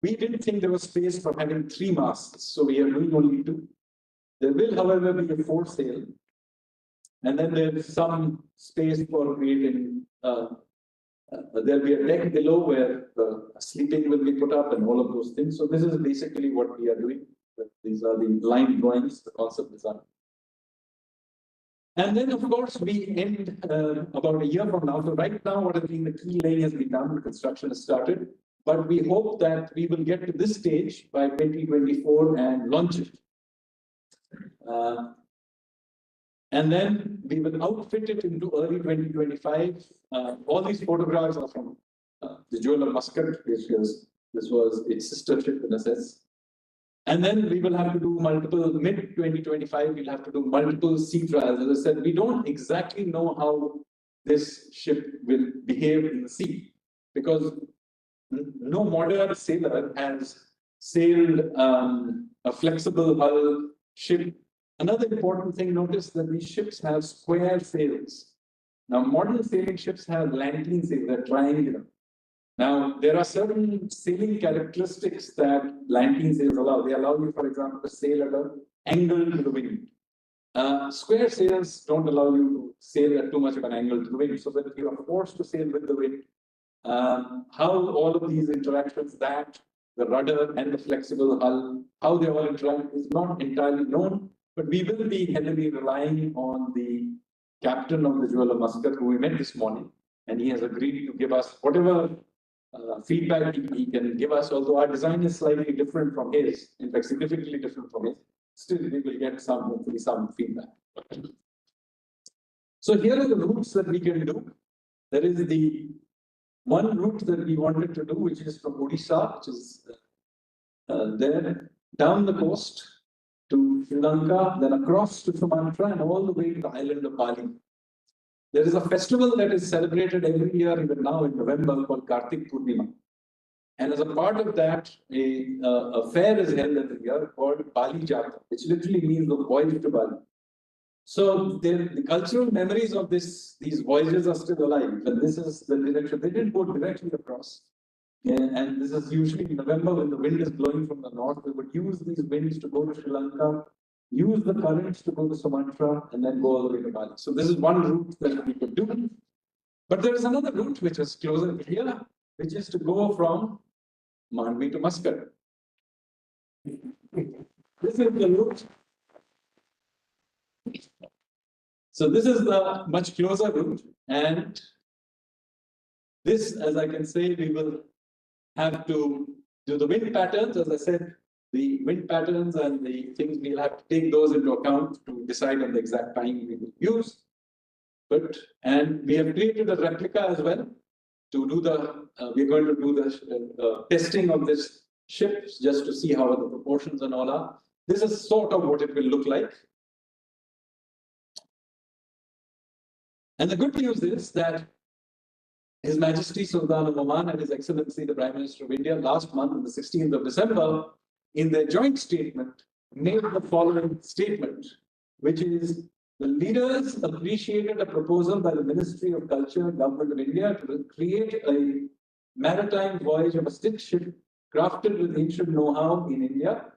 we didn't think there was space for having 3 masts, so we are doing only 2. There will, however, be a foresail, and then there's some space for creating. There'll be a deck below where sleeping will be put up and all of those things. So this is basically what we are doing. These are the line drawings, the concept design. And then, of course, we end about a year from now. So right now, what has been the key laying has been done, the construction has started. But we hope that we will get to this stage by 2024 and launch it. And then we will outfit it into early 2025. All these photographs are from the jeweler Muscat, which was, this was its sister ship in a sense. And then we will have to do multiple, mid-2025, we'll have to do multiple sea trials. As I said, we don't exactly know how this ship will behave in the sea, because no modern sailor has sailed a flexible hull ship. Another important thing, notice that these ships have square sails. Now, modern sailing ships have lantern sails, they're triangular. Now, there are certain sailing characteristics that lantern sails allow. They allow you, for example, to sail at an angle to the wind. Square sails don't allow you to sail at too much of an angle to the wind, so that you are forced to sail with the wind. How all of these interactions, that the rudder and the flexible hull, how they all interact is not entirely known, but we will be heavily relying on the captain of the jeweler Muscat, who we met this morning, and he has agreed to give us whatever feedback he can give us, although our design is slightly different from his, in fact, significantly different from his. Still, we will get some, hopefully, some feedback. So here are the routes that we can do. There is the one route that we wanted to do, which is from Odisha, which is there, down the coast to Sri Lanka, then across to Sumatra, and all the way to the island of Bali. There is a festival that is celebrated every year, even now in November, called Kartik Purnima. And as a part of that, a fair is held every year called Bali Jata, which literally means the voyage to Bali. So the cultural memories of these voyages are still alive. And this is the direction. They didn't go directly across. And this is usually in November when the wind is blowing from the north. We would use these winds to go to Sri Lanka, use the currents to go to Sumatra, and then go all the way to Bali. So this is one route that we could do. But there is another route which is closer here, which is to go from MANDVI to Muscat. This is the route. So this is the much closer route, and this, as I can say, we will have to do the wind patterns. As I said, the wind patterns and the things, we'll have to take those into account to decide on the exact time we will use. And we have created a replica as well to do the, we're going to do the testing of this ship just to see how the proportions and all are. This is sort of what it will look like. And the good news is that His Majesty Sultan of Oman and His Excellency the Prime Minister of India last month, on the 16th of December, in their joint statement, made the following statement, which is: the leaders appreciated a proposal by the Ministry of Culture, Government of India, to create a maritime voyage of a stick ship crafted with ancient know-how in India.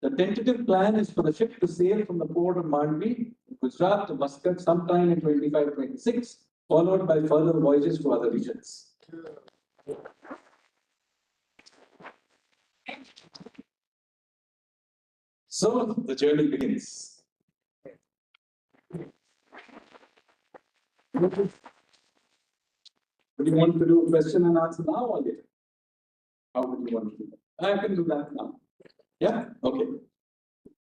The tentative plan is for the ship to sail from the port of MANDVI, Gujarat, to Muscat sometime in 25-26, followed by further voyages to other regions. So the journey begins. Would you want to do a question and answer now or later? How would you want to do that? I can do that now. Yeah? Okay.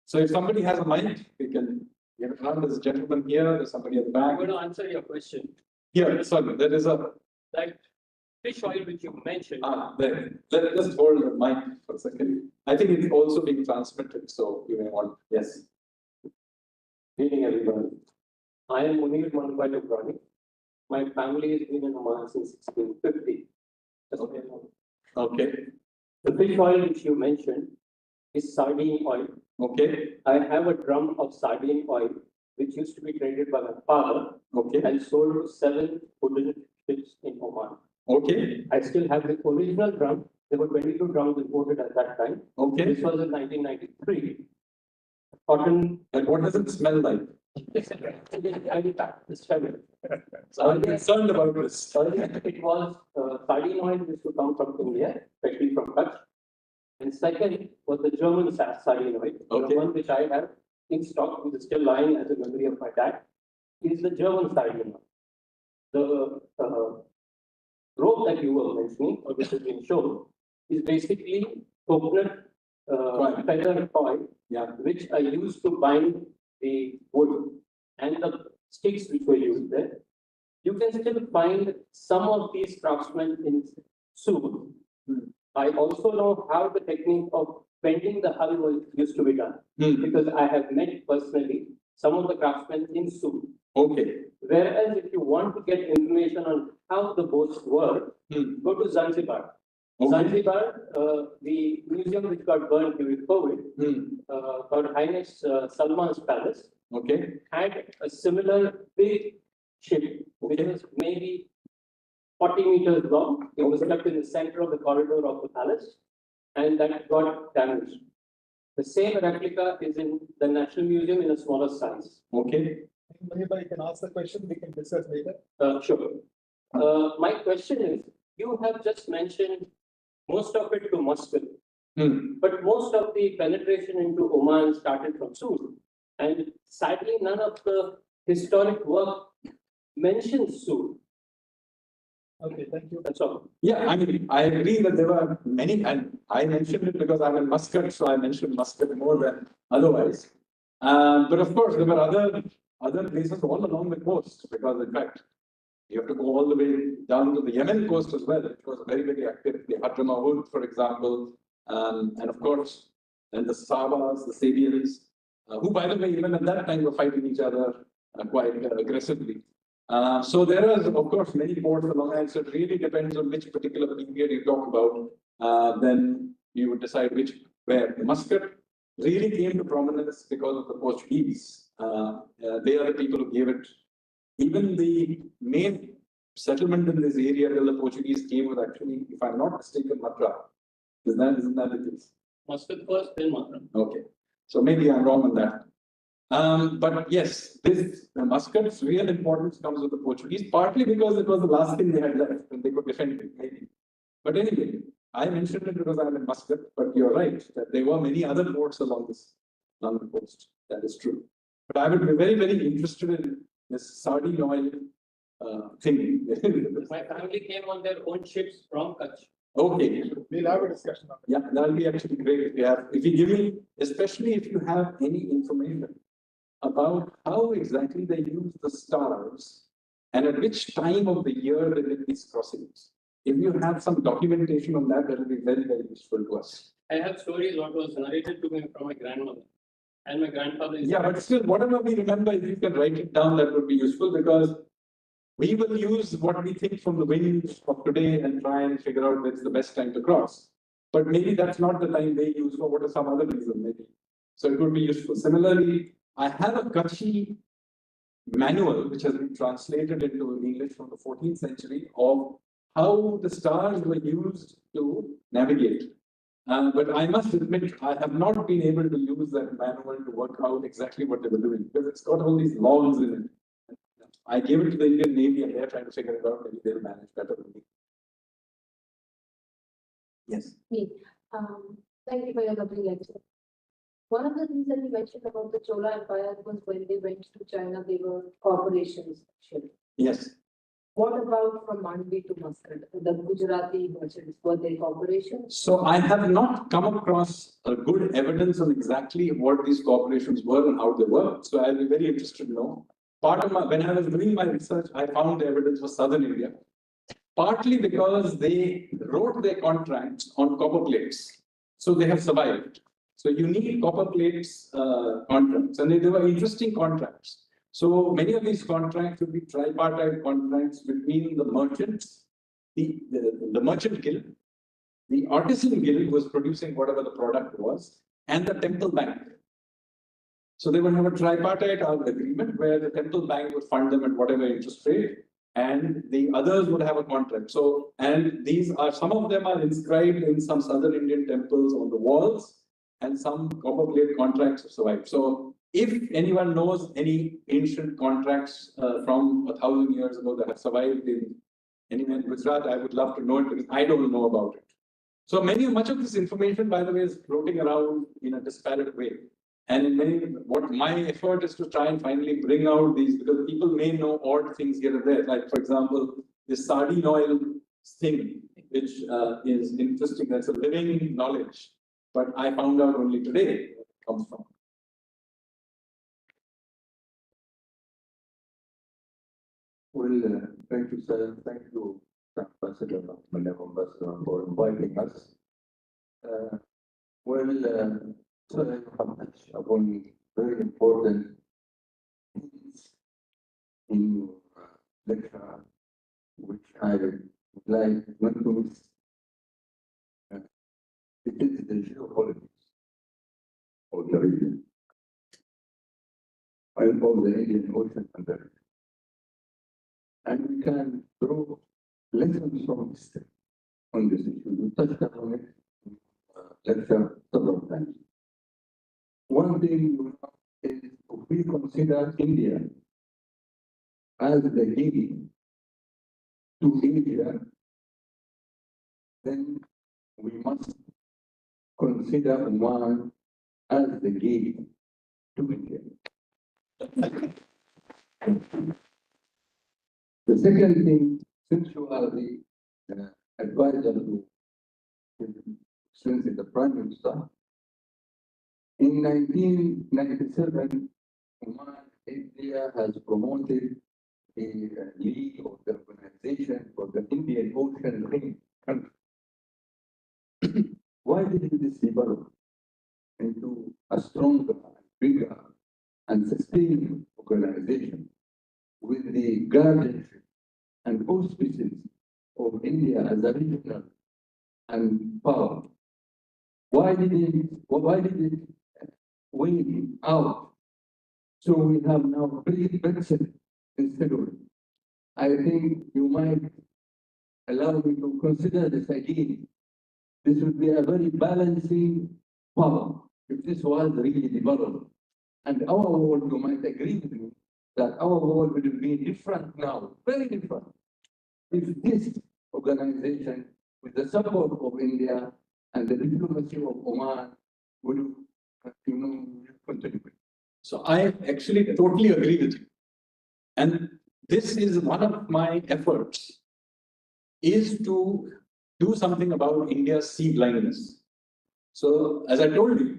So if somebody has a mic, we can give it around. There's a gentleman here, there's somebody at the back. I'm going to answer your question. Here, sorry, there is a. That fish oil which you mentioned, There. Let's hold the mic for a second. I think it's also being transmitted, so you may want. Yes. Good evening everyone. I am Munir Manubhai. My family has been in Oman since 1650. Okay. The fish oil which you mentioned is sardine oil. Okay. I have a drum of sardine oil which used to be traded by my father Okay. and sold to 7 wooden ships in Oman. Okay. I still have the original drum. There were 22 drums imported at that time. Okay. This was in 1993. Cotton. And what does it smell like? So I'm concerned about this. Earlier, it was sardine oil which used to come from India, especially from Kutch. And second was the German sardine oil. Okay. The one which I have in stock, which is still lying as a memory of my dad, is the German sardine oil. The rope that you were mentioning, or which has been shown, is basically coconut feather oil, Yeah. which I used to bind the wood and the sticks which were used there. You can still find some of these craftsmen in Sulu. I also know how the technique of bending the hull was used to be done, because I have met personally some of the craftsmen in Sulu. Okay. Whereas if you want to get information on how the boats work, go to Zanzibar. Okay. Zanzibar, the museum which got burned during COVID, called Highness Salman's Palace, Okay. had a similar big ship, which was maybe 40 meters long. It was kept in the center of the corridor of the palace, and that got damaged. The same replica is in the National Museum in a smaller size. Okay. Whenever you can ask the question, we can discuss later. Sure. My question is, you have just mentioned most of it to Muscat, but most of the penetration into Oman started from Sulu. And sadly, none of the historic work mentions Sulu. Okay, thank you. That's all. Yeah, I mean, I agree that there were many, and I mentioned it because I'm in Muscat, so I mentioned Muscat more than otherwise. But of course, there were other places all along the coast, because in fact, you have to go all the way down to the Yemen coast as well, which was very, very active. The Hadramaut, for example, and of course, and the Sabas, the Sabians, who, by the way, even at that time were fighting each other quite aggressively. So there are, of course, many ports along, and so it really depends on which particular period you talk about. Then you would decide where. Muscat really came to prominence because of the Portuguese. They are the people who gave it. Even the main settlement in this area till the Portuguese came was actually, if I'm not mistaken, Matra. Isn't that the case? Muscat first, then Matra. Okay. So maybe I'm wrong on that. But yes, Muscat's real importance comes with the Portuguese, partly because it was the last thing they had left and they could defend it, maybe. But anyway, I mentioned it because I'm in Muscat, but you're right, that there were many other ports along the coast. That is true. But I would be very, very interested in this sardine oil thing. My family came on their own ships from Kutch. Okay. We'll have a discussion on Yeah, that'll be actually great if you give me, especially if you have any information about how exactly they use the stars and at which time of the year they did these crossings. If you have some documentation on that, that will be very, very useful to us. I have stories what was narrated to me from my grandmother. And my grandfather is. Yeah, but still, whatever we remember, if you can write it down, that would be useful, because we will use what we think from the winds of today and try and figure out what's the best time to cross. But maybe that's not the time they use for what are some other reason, maybe. So it would be useful. Similarly, I have a Kutchi manual which has been translated into English from the 14th century of how the stars were used to navigate. But I must admit, I have not been able to use that manual to work out exactly what they were doing, because it's got all these logs in it. I gave it to the Indian Navy and they're trying to figure it out. Maybe they'll manage better than me. Yes. Thank you for your lovely lecture. One of the things that you mentioned about the Chola Empire was when they went to China, they were corporations. Actually. Yes. What about from MANDVI to Muscat? The Gujarati merchants, were they corporations? So I have not come across a good evidence on exactly what these corporations were and how they work. So I'll be very interested to know. When I was doing my research, I found the evidence for southern India, partly because they wrote their contracts on copper plates. So they have survived. So you need copper plates contracts, and they were interesting contracts. So many of these contracts would be tripartite contracts between the merchants, the merchant guild, the artisan guild was producing whatever the product was, and the temple bank. So they would have a tripartite agreement where the temple bank would fund them at whatever interest rate, and the others would have a contract. So, and these are, some of them are inscribed in some southern Indian temples on the walls, and some copper plate contracts have survived. So if anyone knows any ancient contracts from 1,000 years ago that have survived in anywhere in Gujarat, I would love to know it because I don't know about it. So much of this information, by the way, is floating around in a disparate way. And in what my effort is to try and finally bring out these, because people may know odd things here and there. Like, for example, this sardine oil thing, which is interesting. That's a living knowledge. But I found out only today where it comes from. Well, thank you, sir. Thank you, Ambassador, Ambassador, for inviting us. Sir, you have touched upon very important things in your lecture, which I would like not to miss. It is the geopolitics of the region and of the Indian Ocean and the region. And we can draw lessons from history on this issue. You touched upon it in lecture several times. One thing is, if we consider India as the gate to Asia, then we must consider Oman as the gate to India. The second thing, since you are the advisor to, since the Prime Minister, in 1997, Oman, India has promoted the League of the Organization for the Indian Ocean Ring country. Why didn't this develop into a stronger, bigger, and sustainable organization with the guardianship and auspices of India as a regional and power? Why did it win out? So we have now Brexit instead of it. I think you might allow me to consider this again. This would be a very balancing power if this was really developed. And our world, you might agree with me, that our world would be different now, very different, if this organization, with the support of India and the diplomacy of Oman, would, continue. So I actually totally agree with you. And this is one of my efforts, is to do something about India's sea blindness. So as I told you,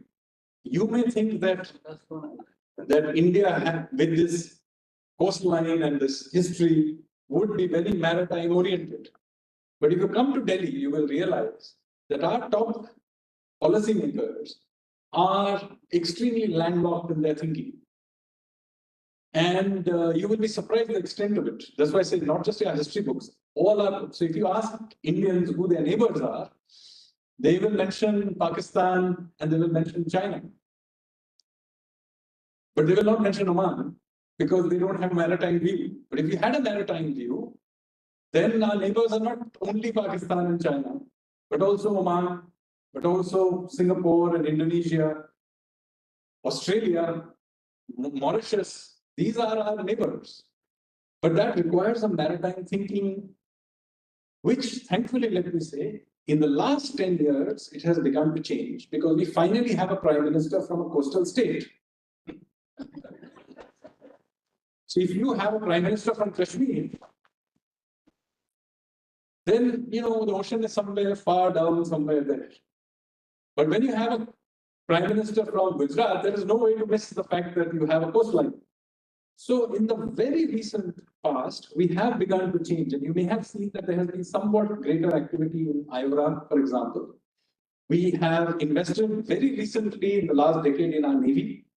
you may think that India, with this coastline and this history, would be very maritime oriented. But if you come to Delhi, you will realize that our top policymakers are extremely landlocked in their thinking. And you will be surprised the extent of it. That's why I say not just our history books, all our, so if you ask Indians who their neighbors are, they will mention Pakistan and they will mention China. But they will not mention Oman because they don't have a maritime view. But if you had a maritime view, then our neighbors are not only Pakistan and China, but also Oman, but also Singapore and Indonesia, Australia, Mauritius. These are our neighbors. But that requires a maritime thinking, which thankfully, let me say, In the last 10 years, it has begun to change because we finally have a prime minister from a coastal state. So if you have a prime minister from Kashmir, then, the ocean is somewhere far down, somewhere there. But when you have a prime minister from Gujarat, there is no way to miss the fact that you have a coastline. So in the very recent past, we have begun to change, and you may have seen that there has been somewhat greater activity in Iran, for example. We have invested very recently in the last decade in our Navy.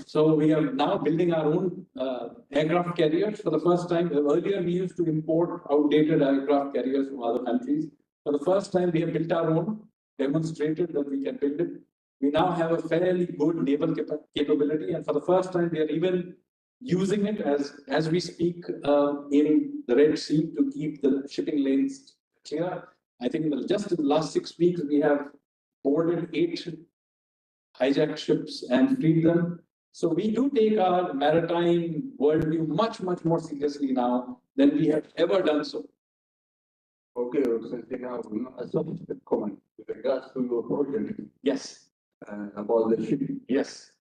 So we are now building our own aircraft carriers for the first time. Earlier, we used to import outdated aircraft carriers from other countries. For the first time, we have built our own, demonstrated that we can build it. We now have a fairly good naval capability, and for the first time, we are even using it as we speak in the Red Sea to keep the shipping lanes clear. I think just in the last 6 weeks, we have boarded 8 hijacked ships and freed them. So we do take our maritime worldview much, much more seriously now than we have ever done so. Okay, so now, a soft comment with regards to your project Yes, about the shipping. yes.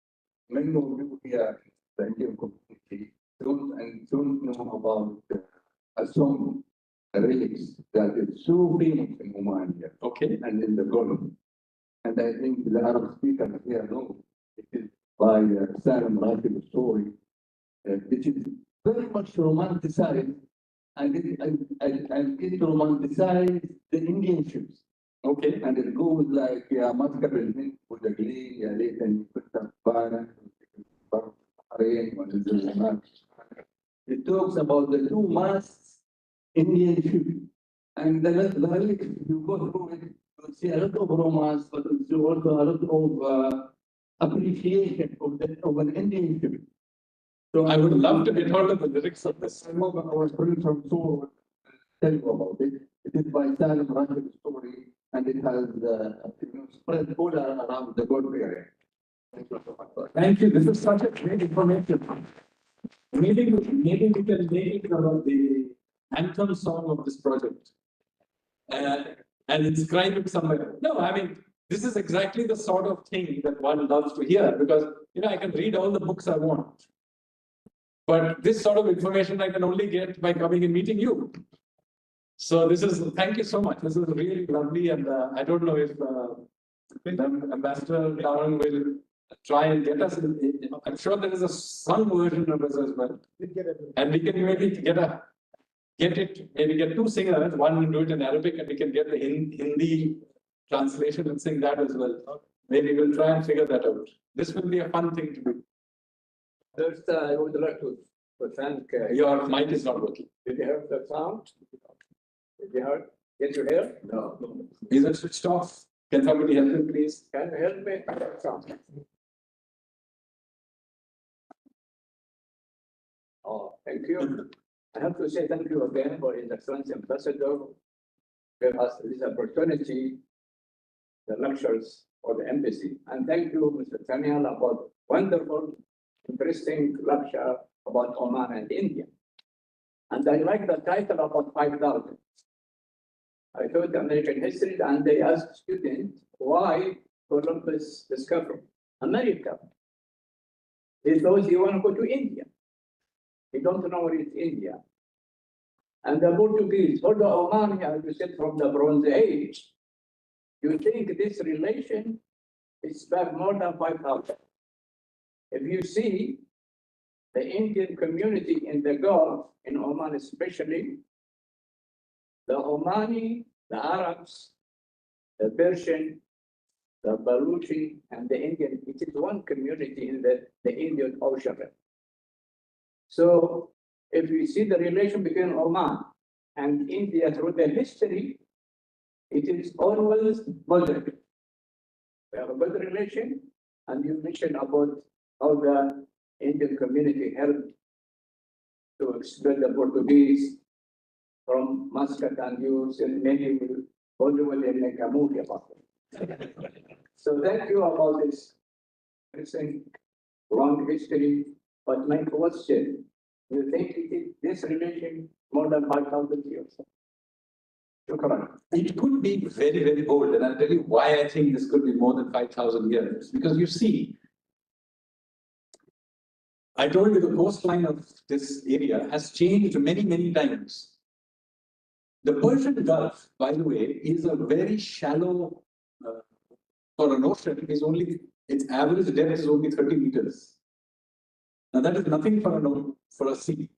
Many of you here, the Indian community, don't know about a song, relics that is so famous in Oman here Okay. and in the Gulf. And I think the Arab speakers here know it is by Salam Rashid story, which is very much romanticized, and it romanticizes the Indian ships. Okay. And it goes like, yeah, Muscat with the glee, yeah, later you put some fire, it talks about the 2 masts Indian ship. And the relics, you go through it, you see a lot of romance, but you also a lot of appreciation of an Indian ship. So I would love to get hold of the lyrics of this. some of our friends from Seoul tell you about it. It is by Salam Rashid story, and it has spread all around the Gulf area. Thank you so much. Thank you. This is such a great information. Maybe we can make it about the anthem song of this project and inscribe it somewhere. No, I mean, this is exactly the sort of thing that one loves to hear because, I can read all the books I want. But this sort of information I can only get by coming and meeting you. So thank you so much. This is really lovely. And I don't know if Ambassador Town will try and get us. I'm sure there is a sung version of this as well. And we can maybe maybe get 2 singers, one will do it in Arabic and we can get the Hindi translation and sing that as well. Maybe we'll try and figure that out. This will be a fun thing to do. First, I would like to thank. Your mic is not working. Did you hear the sound? Did you hear? Did you hear? No. Is it switched off? Can somebody help him, please? Can you help me? Sound. Oh, thank you. I have to say thank you again for His Excellency Ambassador gave us this opportunity, the lectures for the embassy. And thank you, Mr. Sanyal, about wonderful, interesting lecture about Oman and India. And I like the title about 5,000. I taught American history and they asked students why Columbus discovered America. He thought he want to go to India. He don't know where it's India. And the Portuguese, for the Oman, as you said, from the Bronze Age, you think this relation is back more than 5,000. If you see the Indian community in the Gulf, in Oman especially, the Omani, the Arabs, the Persian, the Baluchi, and the Indian, it is one community in the Indian Ocean. So if you see the relation between Oman and India through the history, it is always positive. We have a good relation, and you mentioned about how the Indian community helped to expel the Portuguese from Muscat, and you said maybe we'll Bollywood and make a movie about it. So thank you about this interesting long history. But my question, you think it is this relation more than 5,000 years? It could be very, very old, and I'll tell you why I think this could be more than 5,000 years. Because you see, I told you the coastline of this area has changed many, many times. The Persian Gulf, by the way, is a very shallow, for an ocean, its average depth is only 30 meters. Now that is nothing for a sea.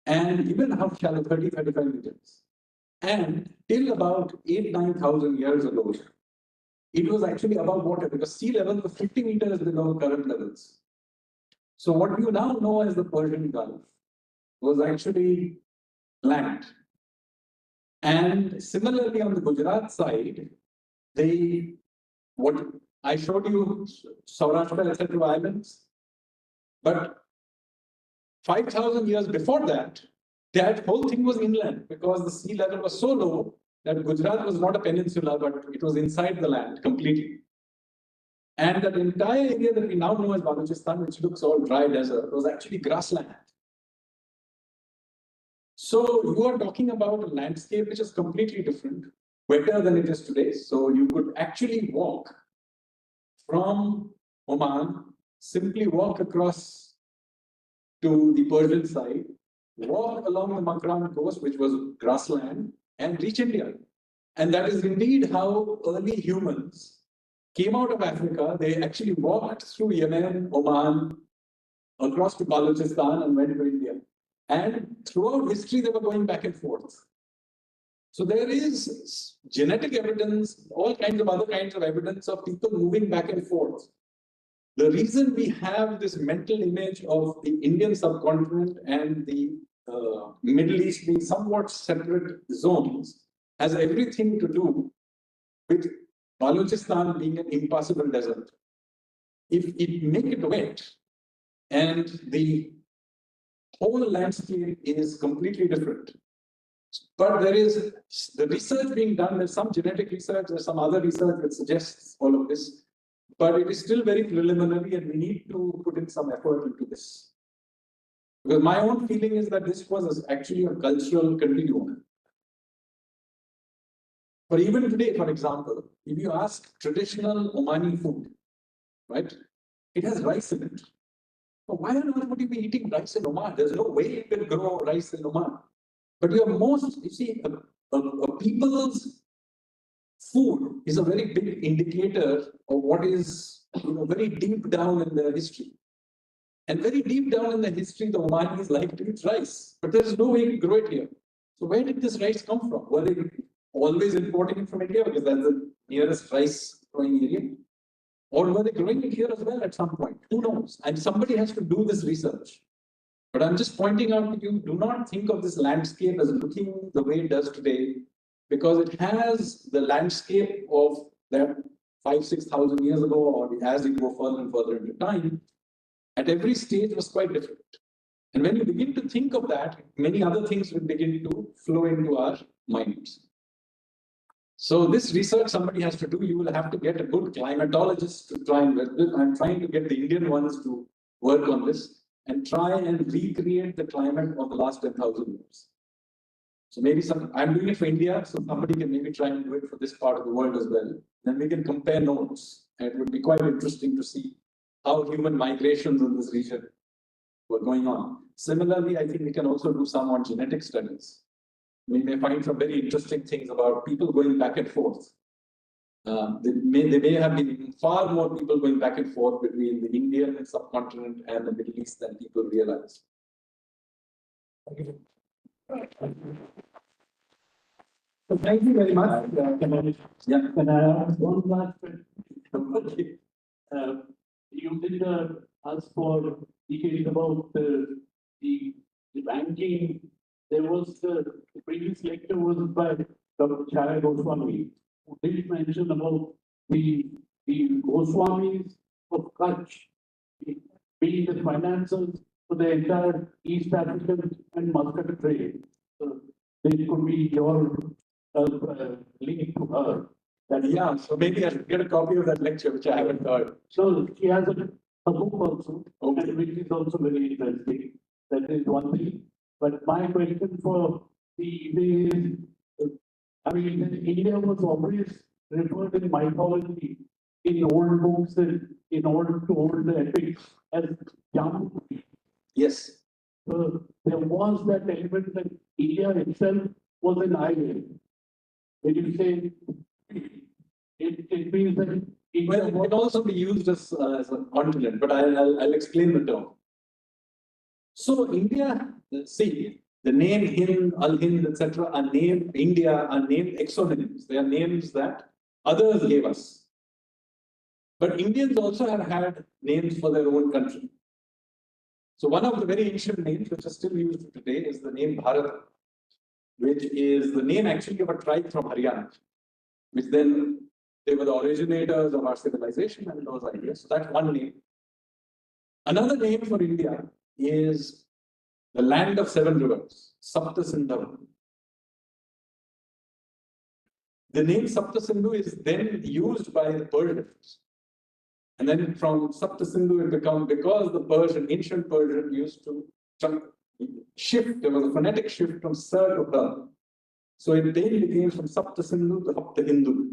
And even how shallow, 30, 35 meters. And till about 9,000 years ago, it was actually above water because sea level was 50 meters below current levels. So what you now know as the Persian Gulf was actually land. And similarly on the Gujarat side, what I showed you, Saurashtra, etc. islands, but 5,000 years before that, that whole thing was inland because the sea level was so low that Gujarat was not a peninsula, but it was inside the land completely. And that entire area that we now know as Balochistan, which looks all dry desert, was actually grassland. So you are talking about a landscape which is completely different, wetter than it is today. So you could actually walk from Oman, simply walk across to the Persian side, walk along the Makran coast, which was grassland, and reach India. And that is indeed how early humans came out of Africa. They actually walked through Yemen, Oman, across to Balochistan and went to India. And throughout history, they were going back and forth. So there is genetic evidence, all kinds of other kinds of evidence of people moving back and forth. The reason we have this mental image of the Indian subcontinent and the Middle East being somewhat separate zones has everything to do with Balochistan being an impassable desert. If it make it wet and the whole landscape is completely different. But there is the research being done, there's some genetic research, there's some other research that suggests all of this, but it is still very preliminary and we need to put in some effort into this. Because my own feeling is that this was actually a cultural continuum. But even today, for example, if you ask traditional Omani food, right, it has rice in it. So why on earth would you be eating rice in Oman? There's no way you can grow rice in Oman. But you see, a people's food is a very big indicator of what is very deep down in their history. And very deep down in the history, the Omanis like to eat rice, but there's no way to grow it here. So where did this rice come from? Were they always importing it from India because that's the nearest rice growing area? Or were they growing it here as well at some point? Who knows? And somebody has to do this research. But I'm just pointing out to you, do not think of this landscape as looking the way it does today, because it has the landscape of that 5,000-6,000 years ago, or as you go further and further into time, at every stage was quite different. And when you begin to think of that, many other things will begin to flow into our minds. So this research somebody has to do. You will have to get a good climatologist to try and work with. I'm trying to get the Indian ones to work on this and try and recreate the climate of the last 10,000 years. So maybe I'm doing it for India, so somebody can maybe try and do it for this part of the world as well. Then we can compare notes. And it would be quite interesting to see how human migrations in this region were going on. Similarly, I think we can also do some on genetic studies. We may find some very interesting things about people going back and forth. There may have been far more people going back and forth between the Indian subcontinent and the Middle East than people realize. So thank you very much. Can I ask one last question? You did ask for details about the ranking. There was the previous lecture was by Dr. Chaya Goswami, who did mention about the Goswamis of Kutch being the financiers for the entire East African and Muscat trade. So this could be your link to her. Yeah, so maybe I should get a copy of that lecture, which I haven't heard. So she has a book also, Okay. and which is also very interesting. That is one thing. But my question for the evening is, I mean, India was always referred in mythology, in old books and in old epics as Jambu. Yes. There was that element that India itself was an island. When you say it means that India Well, it was can also be used as a continent, but I'll explain the term. So India, see, the name Hind, Al-Hind, etc. are named India, are named exonyms. They are names that others gave us. But Indians also have had names for their own country. So one of the very ancient names which is still used today is the name Bharat, which is the name actually of a tribe from Haryana, which then they were the originators of our civilization and those ideas. So that's one name. Another name for India is the land of seven rivers, Sapta Sindhu. The name Sapta Sindhu is then used by the Persians. And then from Sapta Sindhu it became, because the Persian, ancient Persian used to shift, there was a phonetic shift from Sir to Her. So it then became from Sapta Sindhu to Sapta Hindu.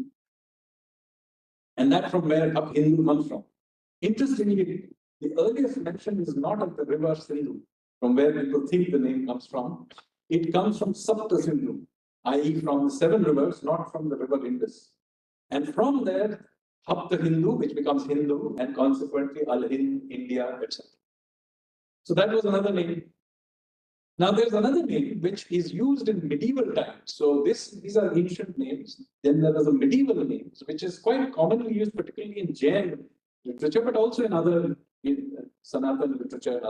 And that's from where Up Hindu comes from. Interestingly, the earliest mention is not of the river Sindhu, from where people think the name comes from. It comes from Sapta Sindhu, i.e., from the seven rivers, not from the river Indus. And from there, Hapta Hindu, which becomes Hindu, and consequently Al Hind, India, etc. So that was another name. Now there's another name which is used in medieval times. So these are ancient names. Then there was a medieval names, which is quite commonly used, particularly in Jain literature, but also in other Sanatan literature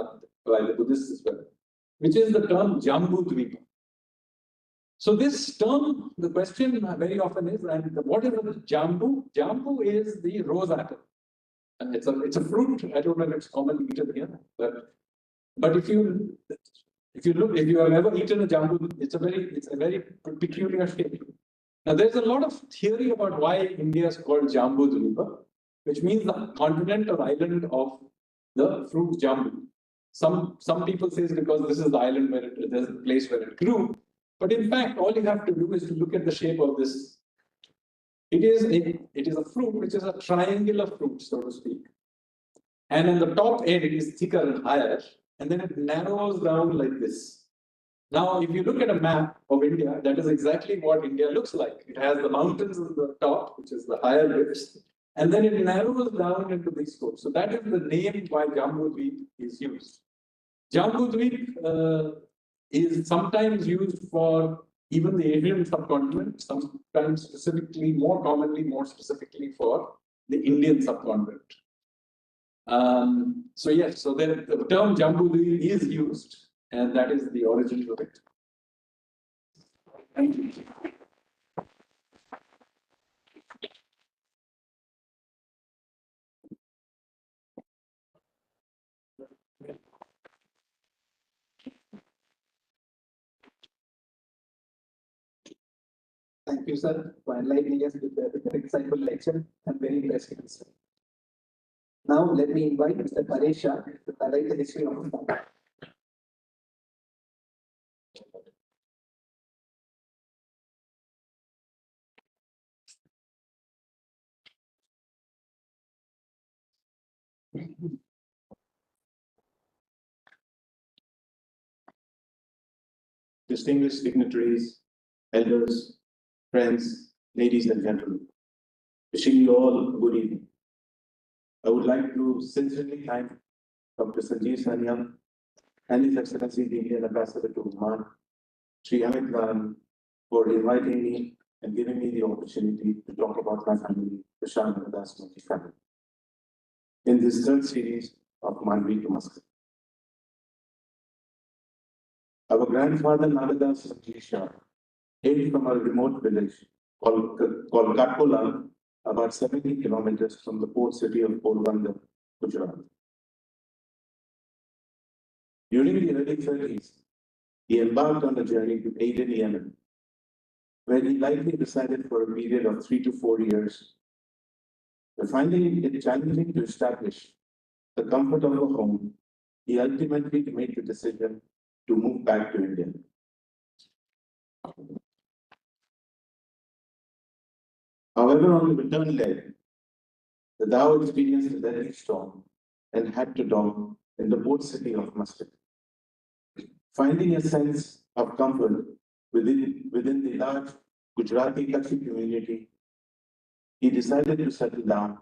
by the Buddhists as well, which is the term Jambu Dvipa. So this term, the question very often is, and what is the jambu? Jambu is the rose apple. And it's a fruit. I don't know if it's commonly eaten here, but if you have ever eaten a jambu, it's a very peculiar shape. Now there's a lot of theory about why India is called Jambu Dvipa, which means the continent or island of the fruit jambu. Some people say it's because this is the island where there's a place where it grew. But in fact, all you have to do is to look at the shape of this. It is a fruit which is a triangular fruit, so to speak. And on the top end, it is thicker and higher, and then it narrows down like this. Now, if you look at a map of India, that is exactly what India looks like. It has the mountains on the top, which is the higher ridges, and then it narrows down into these slopes. So that is the name why Jambudweep is used. Jambudweep is sometimes used for even the Asian subcontinent, sometimes specifically, more specifically for the Indian subcontinent. So yes, so the term Jambudweep is used, and that is the origin of it. Thank you. Thank you, sir, for enlightening us with the insightful lecture and very interesting answer. Now, let me invite Mr. Paresha to highlight the history of the farm. Distinguished dignitaries, elders, friends, ladies and gentlemen, wishing you all a good evening. I would like to sincerely thank Dr. Sanjeev Sanyal and His Excellency the Indian Ambassador to Oman, Shri, for inviting me and giving me the opportunity to talk about my family, the Shah Nagadas family, in this third series of MANDVI to Muscat. Our grandfather Nagadas Sanjeev hailed from a remote village called Katkola, about 70 kilometers from the port city of Porbandar, Gujarat. During the early 30s, he embarked on a journey to Aden, Yemen, where he likely resided for a period of 3 to 4 years. But finding it challenging to establish the comfort of a home, he ultimately made the decision to move back to India. However, on the return leg, the dhow experienced a deadly storm and had to dock in the port city of Muscat. Finding a sense of comfort within the large Gujarati Kutchi community, he decided to settle down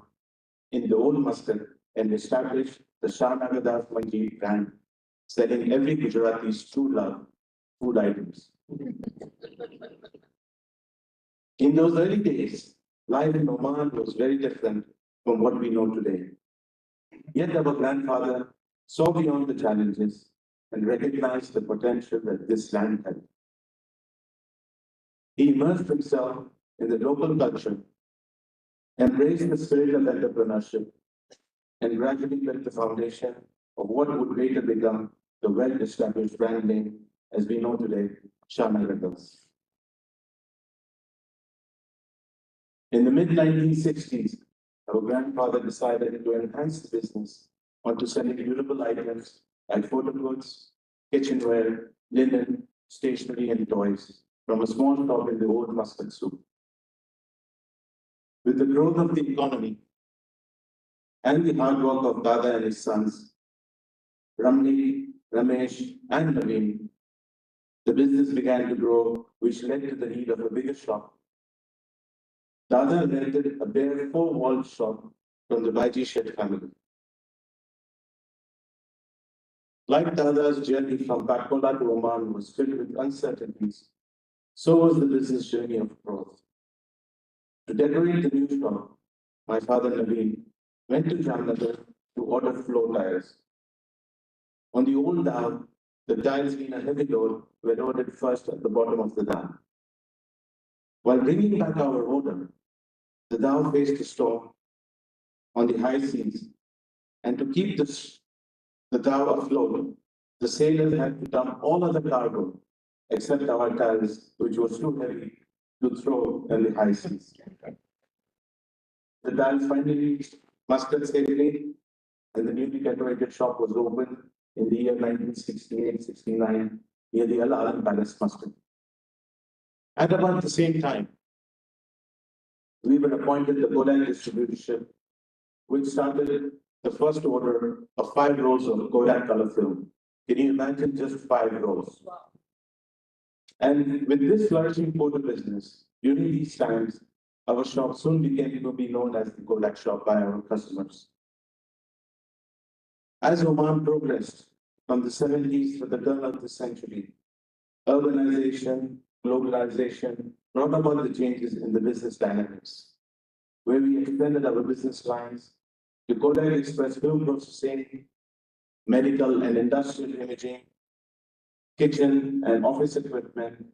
in the old Muscat and establish the Shah Nagadas Manji brand, selling every Gujarati's true love, food items. In those early days, life in Oman was very different from what we know today. Yet our grandfather saw beyond the challenges and recognized the potential that this land had. He immersed himself in the local culture, embraced the spirit of entrepreneurship, and gradually built the foundation of what would later become the well-established brand name as we know today, Shah Nagadas. In the mid-1960s, our grandfather decided to enhance the business onto selling durable items like photo goods, kitchenware, linen, stationery, and toys from a small shop in the old Muscat Souk. With the growth of the economy and the hard work of Dada and his sons, Ramni, Ramesh, and Naveen, the business began to grow, which led to the need of a bigger shop. Dada rented a bare four-walled shop from the Baiji Shet family. Like Dada's journey from Pakola to Oman was filled with uncertainties, so was the business journey of growth. To decorate the new shop, my father Naveen went to Jamnagar to order floor tires. On the old dam, the tiles being a heavy load were loaded first at the bottom of the dam. While bringing back our order, the dhow faced a storm on the high seas, and to keep the dhow afloat, the sailors had to dump all other cargo except our tiles, which was too heavy to throw in the high seas. The tiles finally reached Muscat safely, and the newly decorated shop was opened in the year 1968-69 near the Al Alam Palace, Muscat. At about the same time, we were appointed the Kodak distributorship, which started the first order of 5 rolls of Kodak color film. Can you imagine just 5 rolls? Wow. And with this flourishing photo business, during these times, our shop soon became to be known as the Kodak shop by our customers. As Oman progressed from the 70s to the turn of the century, urbanization, globalization brought about the changes in the business dynamics, where we extended our business lines to Kodak Express film processing, medical and industrial imaging, kitchen and office equipment,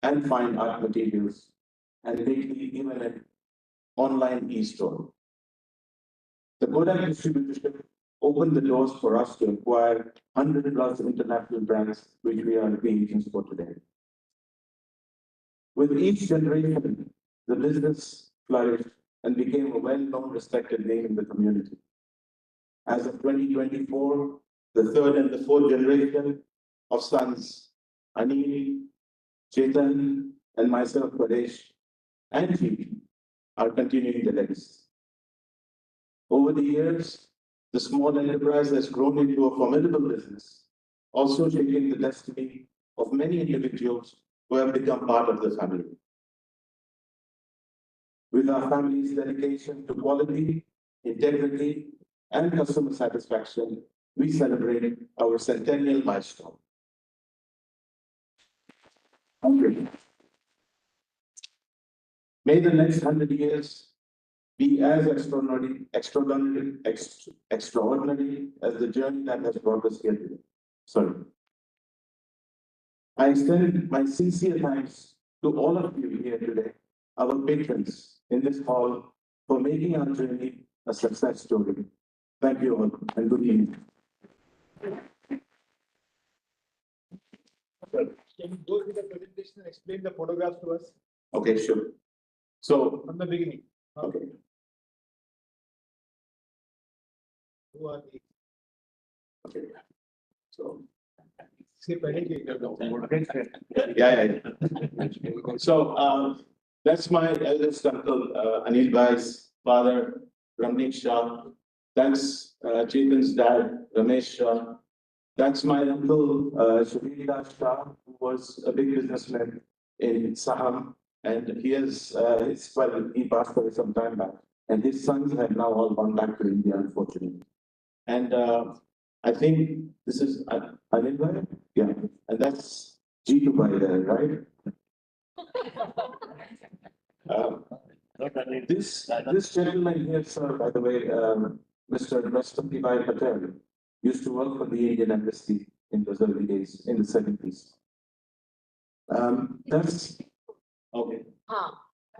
and fine art materials, and lately even an online e-store. The Kodak distributorship opened the doors for us to acquire 100 plus international brands, which we are the agents for today. With each generation, the business flourished and became a well-known, respected name in the community. As of 2024, the third and the fourth generation of sons, Anil, Chetan, and myself, Paresh, and Shri, are continuing the legacy. Over the years, the small enterprise has grown into a formidable business, also shaping the destiny of many individuals who have become part of the family. With our family's dedication to quality, integrity, and customer satisfaction, we celebrate our centennial milestone. May the next 100 years be as extraordinary as the journey that has brought us here today. Sorry. I extend my sincere thanks to all of you here today, our patrons in this hall, for making our journey a success story. Thank you all, and good evening. Can you go through the presentation and explain the photographs to us Okay, sure. So, from the beginning? okay. Who are they? Okay. So, Say, yeah. So, That's my eldest uncle, Anil Bhai's father, Ramneek Shah. That's Chetan's dad, Ramesh Shah. That's my uncle, Shri Shah, who was a big businessman in Saham. And he passed away some time back. And his sons have now all gone back to India, unfortunately. And I think this is Anil Bhai? Yeah. And that's Jitu Bhai there, right? This gentleman here, sir, by the way, Mr. Rashtrapi Bhai Patel, used to work for the Indian Embassy in those early days, in the 70s. That's okay.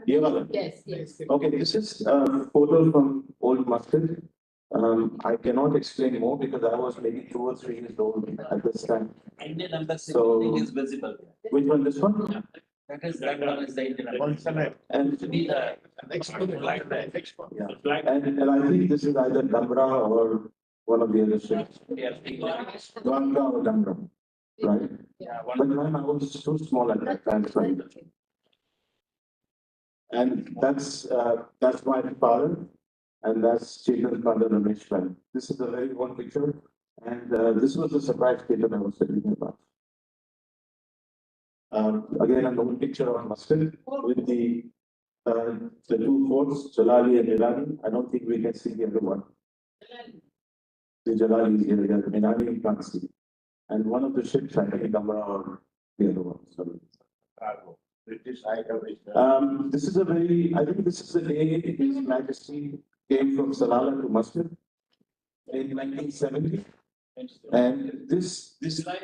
Yeah, Yes. okay, this is a photo from old Muscat. I cannot explain more because I was maybe 2 or 3 years old at this time. Indian embassy So- building is visible. Which one, this one? That one is the Indian embassy. And To be the yeah, and I think this is either Damra or one of the other ships. Dwarka or Damra, right? Yeah. But man, I was so small at that time, sorry. And that's my father, and that's Chetan's father, Ramesh Bhai. This is a very old picture, and this was the surprise Chetan I was telling you about. Again, an old picture of Muscat with the 2 forts, Jalali and Milani. I don't think we can see the other one. The Jalali is here, yeah, the Milani you can't see. And one of the ships, I think, Damra or the other one. Sorry. British High Commissioner. This is I think this is the day His Majesty came from Salalah to Muscat in 1970. And this July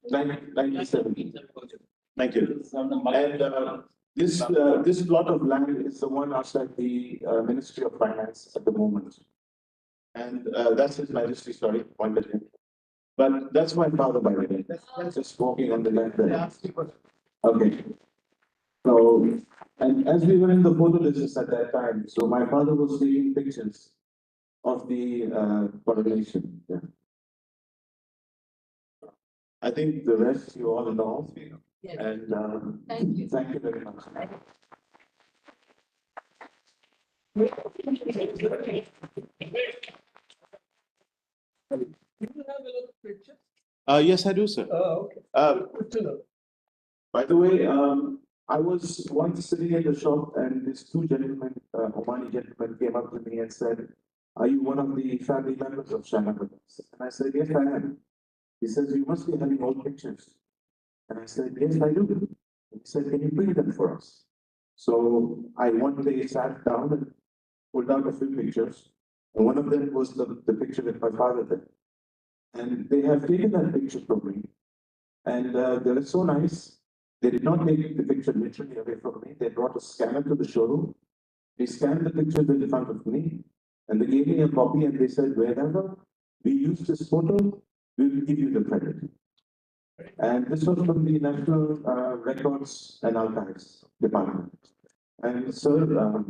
1970. Thank you. And this plot of land is the one outside the Ministry of Finance at the moment. And that's His Majesty, sorry, pointed him. But that's my father, by the way. That's just walking on the land there. Okay. So, and as we were in the photo business at that time, so my father was taking pictures of the coronation. Yeah. I think the rest you all know. Yes. And Thank you. thank you very much. Yes, I do, sir. Oh, okay. Good to know. By the way, I was once sitting in the shop and these 2 gentlemen, Omani gentlemen, came up to me and said, "Are you one of the family members of Shana Brothers?" And I said, "Yes, I am." He says, "You must be having old pictures." And I said, "Yes, I do." And he said, "Can you bring them for us?" So I one day sat down and pulled out a few pictures. And one of them was the picture with my father there. And they have taken that picture from me. And they were so nice. They did not take the picture literally away from me. They brought a scanner to the showroom. They scanned the picture in front of me. And they gave me a copy and they said, "Wherever we use this photo, we will give you the credit." And this was from the National Records and Archives Department. And sir,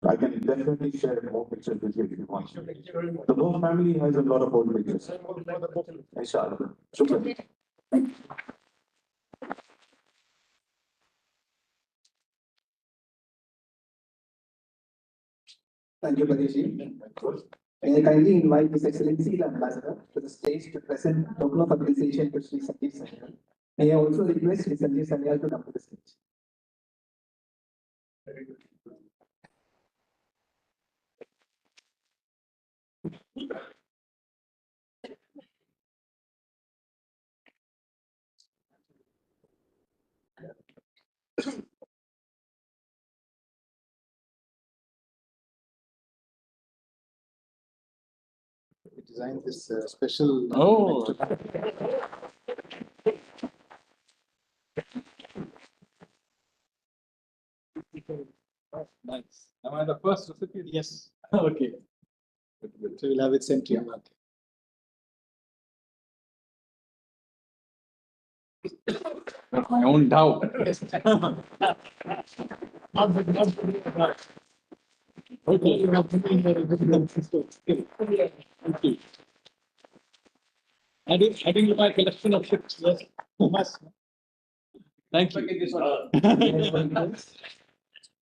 I can definitely share more pictures with you if you want. The whole family has a lot of old pictures. Inshallah. Shukran. Thank you, Pradeshi. May I kindly invite His Excellency the Ambassador to the stage to present token of appreciation to Shri Sanjeev Sanyal. May I also request Shri Sanjeev Sanyal to come to the stage. We designed this special. Oh. Nice. Am I the first recipient? Yes. Okay. Good. So we'll have it sent to you. My own doubt. Okay. Thank you. Adding to my collection of ships, yes. Must. Thank you.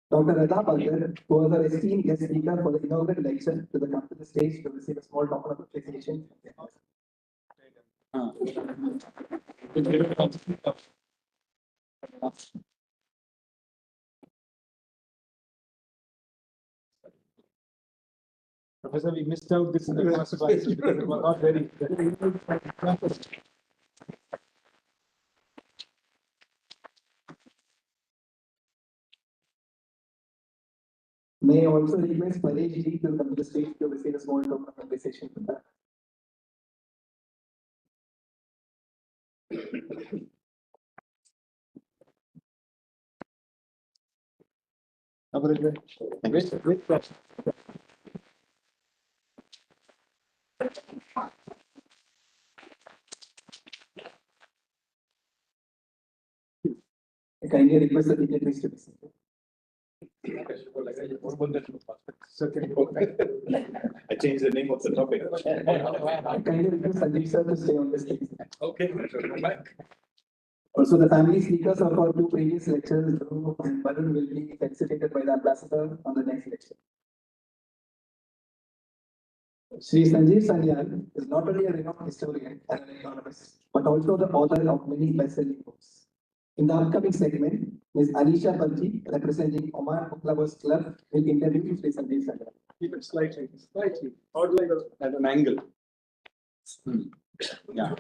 Dr. Radha Bagar, who was our esteemed guest speaker for the inaugural lecture, to the come to the stage to receive a small token of appreciation. Professor, we missed out this in the first class because it was not very. May I also request Paresh ji to come to the stage to receive a small token of appreciation from that. Wait. I kindly request the dignitaries to be seated. I changed the name of the topic. I kindly request Sanjeev sir to stay on the stage. Okay, I shall come back. Also, the family speakers of our two previous lectures, Dhruv and Varun, will be felicitated by the ambassador on the next lecture. Shri Sanjeev Sanyal is not only a renowned historian and an economist, but also the author of many best-selling books. In the upcoming segment, Ms. Anisha Balji, representing Oman Book Lovers Club, will interview Shri Sanjeev Sanyal. Keep it slightly. Or like At an angle. Yeah.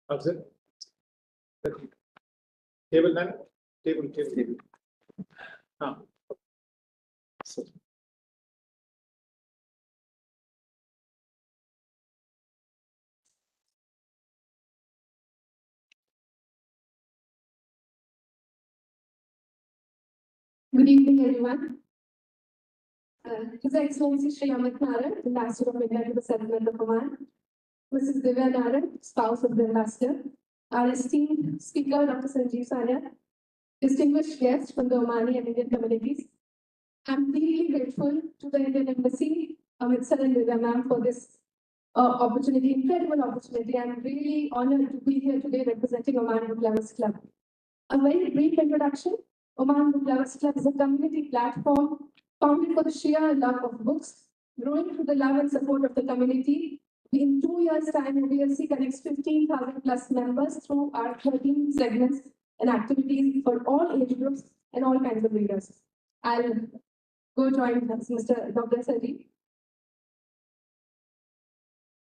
How's it? Table man? Table. Ah. Good evening, everyone. His Excellency Shri Naran, Ambassador of India to the Settlement of Oman, Mrs. Divya Naran, spouse of the Ambassador, our esteemed Speaker, Dr. Sanjeev Sanyal, distinguished guests from the Omani and Indian communities. I'm deeply grateful to the Indian Embassy, Amit sir and Divya ma'am, for this opportunity, incredible opportunity. I'm really honored to be here today representing Oman Book Lovers Club. A very brief introduction. Oman Book Lovers Club is a community platform founded for the sheer love of books, growing through the love and support of the community. In 2 years' time, OBSC connects 15,000 plus members through our 13 segments and activities for all age groups and all kinds of readers. I'll go join Mr. Dr. Sanjeev.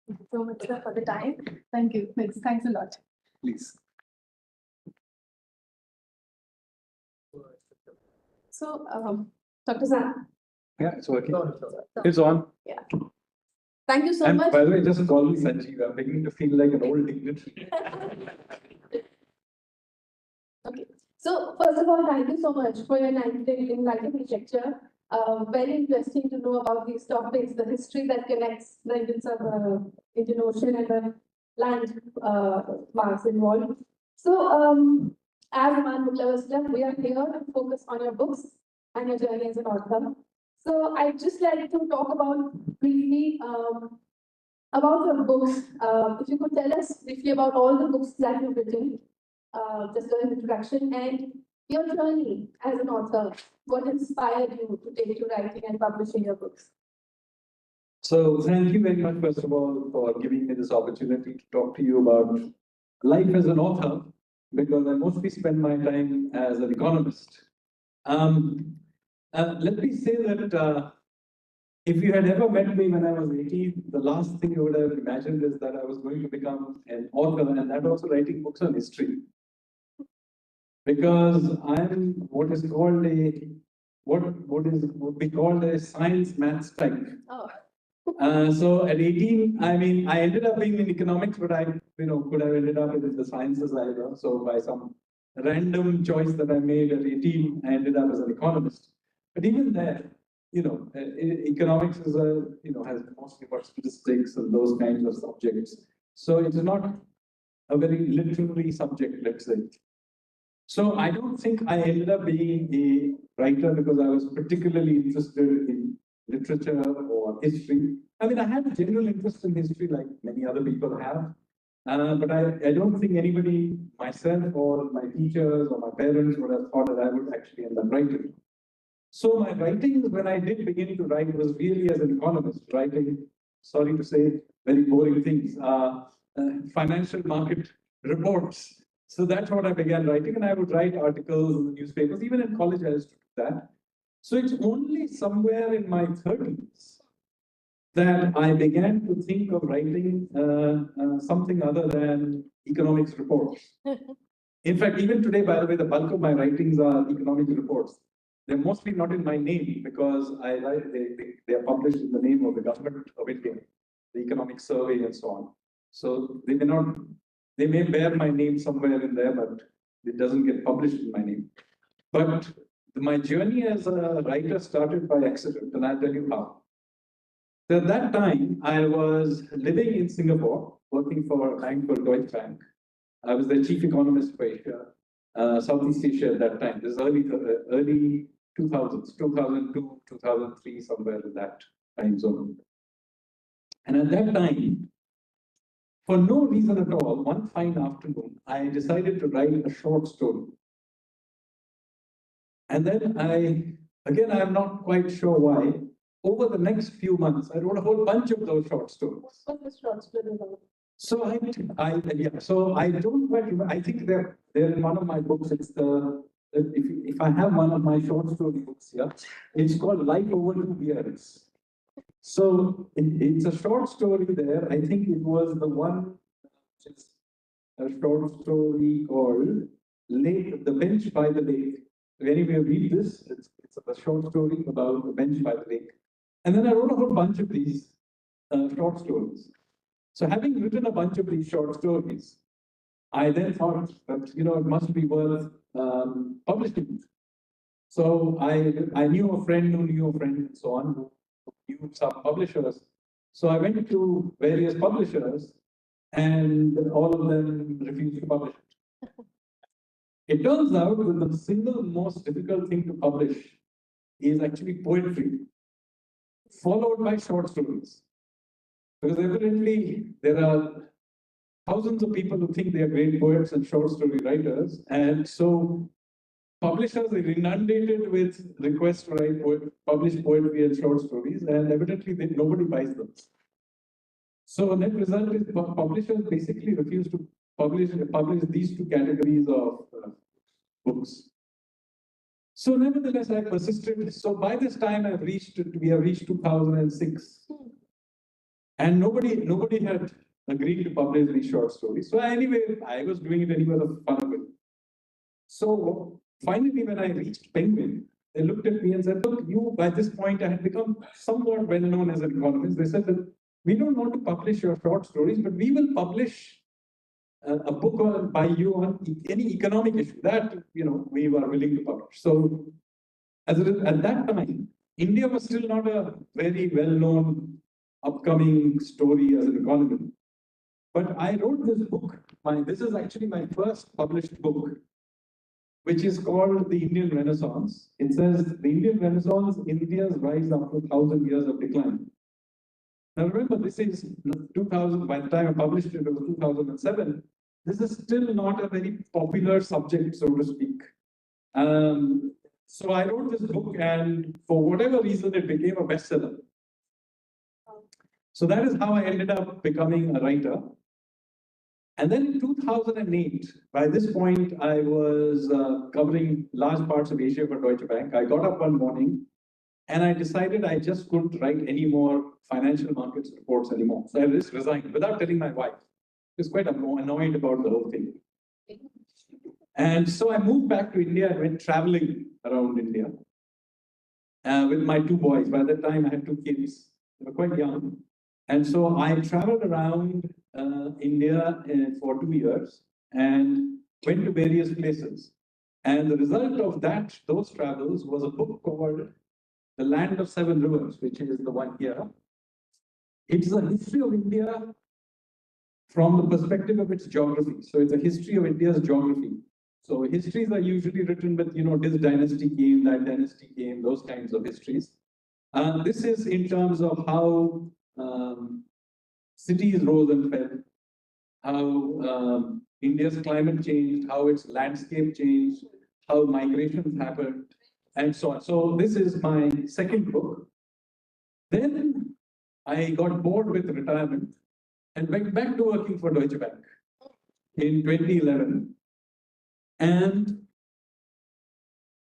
Thank you so much, sir, for the time. Thank you. Thanks a lot. Please. So, Dr. Sam. Yeah, it's working. It's on. Yeah. Thank you so And much. by the way, just call me Sanjeev. I'm beginning to feel like an old dignitary. Okay. So, first of all, thank you so much for your enlightening lecture. Very interesting to know about these topics, the history that connects the Indian Ocean and the land marks involved. So, as Oman Book Lovers Club, we are here to focus on your books and your journey as an author. So, I'd just like to talk about briefly about your books. If you could tell us briefly about all the books that you've written, just an introduction, and your journey as an author. What inspired you to take to writing and publishing your books? So thank you very much, first of all, for giving me this opportunity to talk to you about life as an author, because I mostly spend my time as an economist. Let me say that if you had ever met me when I was 18, the last thing you would have imagined is that I was going to become an author, and that also writing books on history. Because I'm what is called would be called a science maths type. Oh. So at 18, I mean, I ended up being in economics, but I, could have ended up in the sciences either. So by some random choice that I made at 18, I ended up as an economist. But even there, economics is has mostly about statistics and those kinds of subjects. So it is not a very literary subject, let's say. So I don't think I ended up being a writer because I was particularly interested in literature or history. I mean, I had a general interest in history like many other people have. But I don't think anybody, myself or my teachers or my parents would have thought that I would actually end up writing. So my writing, when I did begin to write, was really as an economist, writing, sorry to say, very boring things, financial market reports. So that's what I began writing, and I would write articles in the newspapers. Even in college, I used to do that. So it's only somewhere in my 30s that I began to think of writing something other than economics reports. In fact, even today, by the way, the bulk of my writings are economic reports. They're mostly not in my name because I write, they are published in the name of the government of India, the economic survey and so on. So they may bear my name somewhere in there, but it doesn't get published in my name. But my journey as a writer started by accident, and I'll tell you how. So at that time, I was living in Singapore, working for a bank called Deutsche Bank. I was the chief economist for Asia, Southeast Asia at that time. This is early 2000s, 2002, 2003, somewhere in that time zone. And at that time, for no reason at all, one fine afternoon, I decided to write a short story. And then I'm not quite sure why, over the next few months, I wrote a whole bunch of those short stories. What was the short story about? So I don't quite remember. I think they're in one of my books. It's if I have one of my short story books here, it's called Life Over 2 Years. So it's a short story there. I think it was the one, which is a short story called Lake, The Bench by the Lake. If any of you read this, it's a short story about the bench by the lake. And then I wrote a whole bunch of these short stories. So having written a bunch of these short stories, I then thought that, it must be worth publishing. So I knew a friend who knew a friend and so on, who knew some publishers. So I went to various publishers and all of them refused to publish it. It turns out that the single most difficult thing to publish is actually poetry, followed by short stories. Because evidently there are thousands of people who think they are great poets and short story writers. And so publishers are inundated with requests to publish poetry and short stories, and evidently nobody buys them. So net result is publishers basically refuse to publish these two categories of books. So nevertheless, I persisted. So by this time, we have reached 2006. And nobody had agreed to publish these short stories. So anyway, I was doing it anyway for fun of it. So finally, when I reached Penguin, they looked at me and said, look, by this point, I had become somewhat well known as an economist. They said that we don't want to publish your short stories, but we will publish a book by you on any economic issue that, we were willing to publish. So at that time, India was still not a very well-known upcoming story as an economy. But I wrote this book. This is actually my first published book, which is called The Indian Renaissance. It says The Indian Renaissance, India's Rise After 1,000 Years of Decline. Now remember, this is 2000, by the time I published it, it was 2007. This is still not a very popular subject, so to speak. So I wrote this book, and for whatever reason, it became a bestseller. So that is how I ended up becoming a writer. And then in 2008, by this point, I was covering large parts of Asia for Deutsche Bank. I got up one morning and I decided I just couldn't write any more financial markets reports anymore. So I just resigned without telling my wife. She was quite annoyed about the whole thing. And so I moved back to India and went traveling around India with my two boys. By that time, I had two kids. They were quite young. And so I traveled around India for 2 years and went to various places. And the result of those travels was a book called The Land of Seven Rivers, which is the one here. It's a history of India from the perspective of its geography. So it's a history of India's geography. So histories are usually written with, this dynasty came, that dynasty came, those kinds of histories. This is in terms of how cities rose and fell, how India's climate changed, how its landscape changed, how migrations happened, and so on. So this is my second book. Then I got bored with retirement and went back to working for Deutsche Bank in 2011. And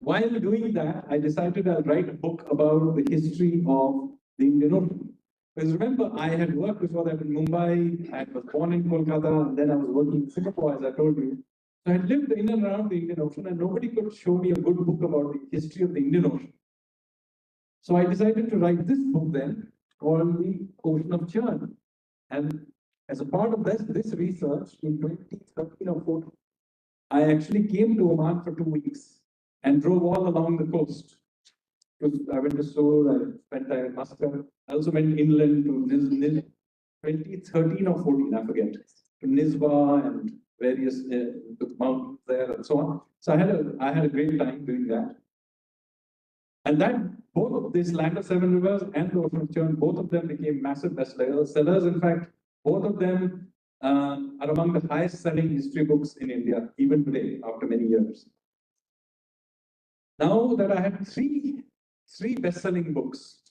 while doing that, I decided I'll write a book about the history of the Indian Ocean. Because remember, I had worked before that in Mumbai, I was born in Kolkata, and then I was working in Singapore, as I told you. So I had lived in and around the Indian Ocean, and nobody could show me a good book about the history of the Indian Ocean. So I decided to write this book then, called The Ocean of Churn. And as a part of this research, in 2013 or 14, I actually came to Oman for 2 weeks and drove all along the coast. I went to Seoul, I spent time in Muscat. I also went inland to 2013 or 14, I forget, to Nisba and various mountains there and so on. So I had a great time doing that. And that both of this Land of Seven Rivers and The Ocean of Churn, both of them became massive bestsellers. In fact, both of them are among the highest selling history books in India, even today, after many years. Now that I had three best-selling books,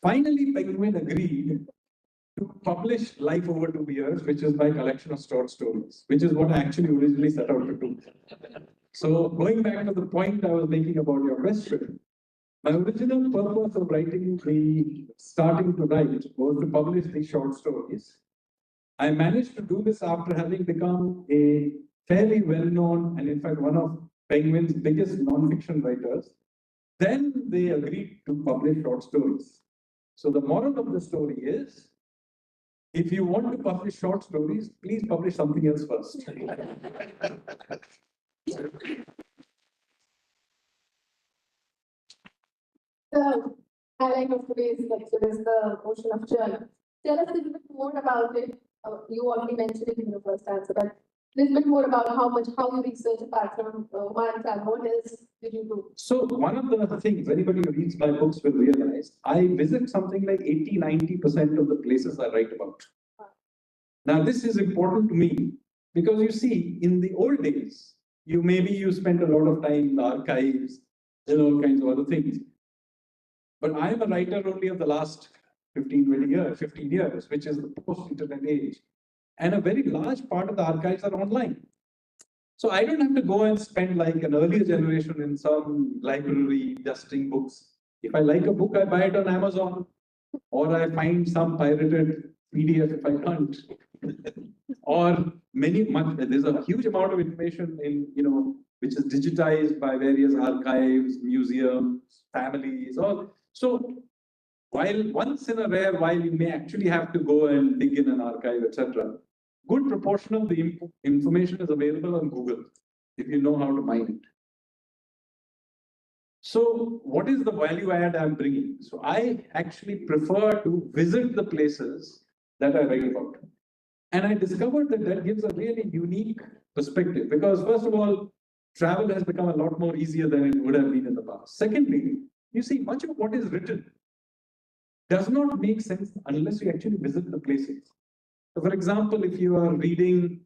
finally Penguin agreed to publish Life Over 2 Years, which is my collection of short stories, which is what I actually originally set out to do. So going back to the point I was making about your question, my original purpose of starting to write was to publish these short stories. I managed to do this after having become a fairly well-known and in fact one of Penguin's biggest non-fiction writers. Then they agreed to publish short stories. So the moral of the story is, if you want to publish short stories, please publish something else first. The highlight of today's lecture is the Ocean of Churn. Tell us a little bit more about it. You already mentioned it in your first answer, but a little bit more about how you research apart from Oman travel. What else did you do? So one of the things anybody who reads my books will realize, I visit something like 80-90% of the places I write about. Now this is important to me because you see, in the old days, you spent a lot of time in the archives and all kinds of other things. But I am a writer only of the last 15 years, which is the post-internet age. And a very large part of the archives are online. So I don't have to go and spend like an earlier generation in some library dusting books. If I like a book, I buy it on Amazon, or I find some pirated PDF if I can't. Or there's a huge amount of information in, which is digitized by various archives, museums, families, all. So while once in a rare while you may actually have to go and dig in an archive, etc., good proportion of the information is available on Google if you know how to mine it. So what is the value add I'm bringing? So I actually prefer to visit the places that I write about. And I discovered that gives a really unique perspective because first of all, travel has become a lot more easier than it would have been in the past. Secondly, you see, much of what is written does not make sense unless you actually visit the places. So for example, if you are reading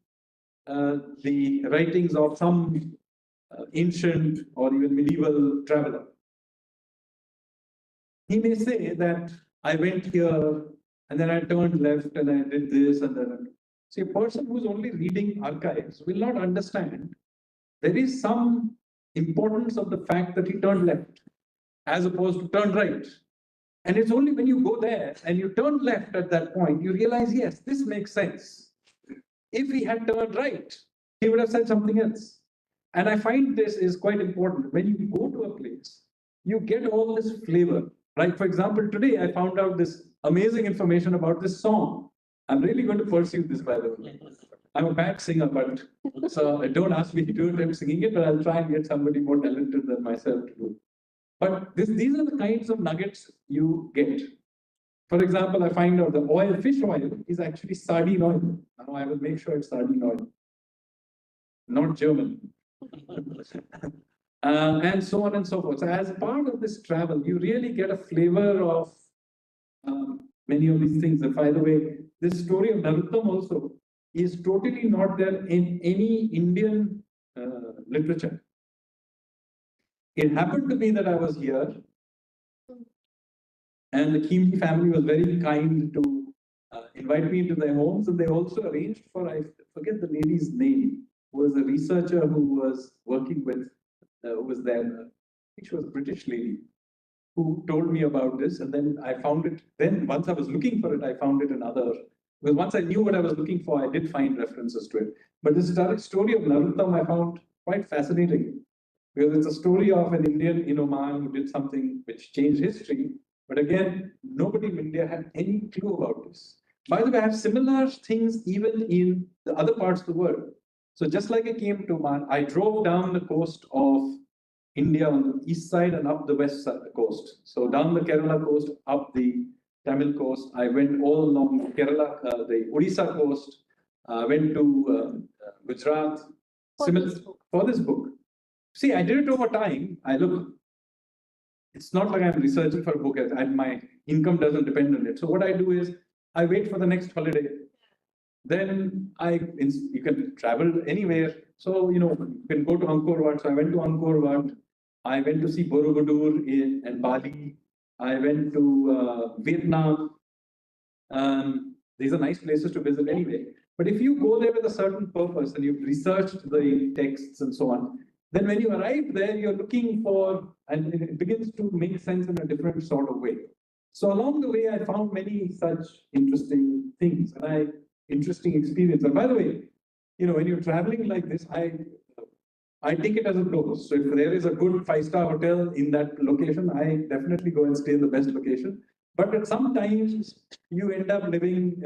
the writings of some ancient or even medieval traveler, he may say that I went here and then I turned left and I did this and then. See, a person who's only reading archives will not understand there is some importance of the fact that he turned left as opposed to turn right. And it's only when you go there and you turn left at that point, you realize, yes, this makes sense. If he had turned right, he would have said something else. And I find this is quite important. When you go to a place, you get all this flavor. Like, for example, today I found out this amazing information about this song. I'm really going to pursue this, by the way. I'm a bad singer, but so don't ask me to do it. I'm singing it, but I'll try and get somebody more talented than myself to do. But these are the kinds of nuggets you get. For example, I find out the fish oil is actually sardine oil. Now I will make sure it's sardine oil, not German. And so on and so forth. So as part of this travel, you really get a flavor of many of these things. And by the way, this story of Narottam also is totally not there in any Indian literature. It happened to be that I was here, and the Khimji family was very kind to invite me into their homes, and they also arranged for, I forget the lady's name, who was a researcher who was working with, who was there, I think she was a British lady, who told me about this, and then I found it, then once I was looking for it, I found it in other, because once I knew what I was looking for, I did find references to it. But this story of Narottam I found quite fascinating, because it's a story of an Indian in Oman who did something which changed history. But again, nobody in India had any clue about this. By the way, I have similar things even in the other parts of the world. So just like I came to Oman, I drove down the coast of India on the east side and up the west side, coast. So down the Kerala coast, up the Tamil coast. I went all along Kerala, the Odisha coast. Went to Gujarat. For this book. See, I did it over time. It's not like I'm researching for a book and my income doesn't depend on it. So what I do is I wait for the next holiday. Then you can travel anywhere. So, you can go to Angkor Wat. So I went to Angkor Wat. I went to see Borobudur and Bali. I went to Vietnam. These are nice places to visit anyway. But if you go there with a certain purpose and you've researched the texts and so on, then when you arrive there, you're looking for, and it begins to make sense in a different sort of way. So along the way, I found many such interesting things and interesting experience. And by the way, when you're traveling like this, I take it as it goes. So if there is a good 5-star hotel in that location, I definitely go and stay in the best location. But at some times, you end up living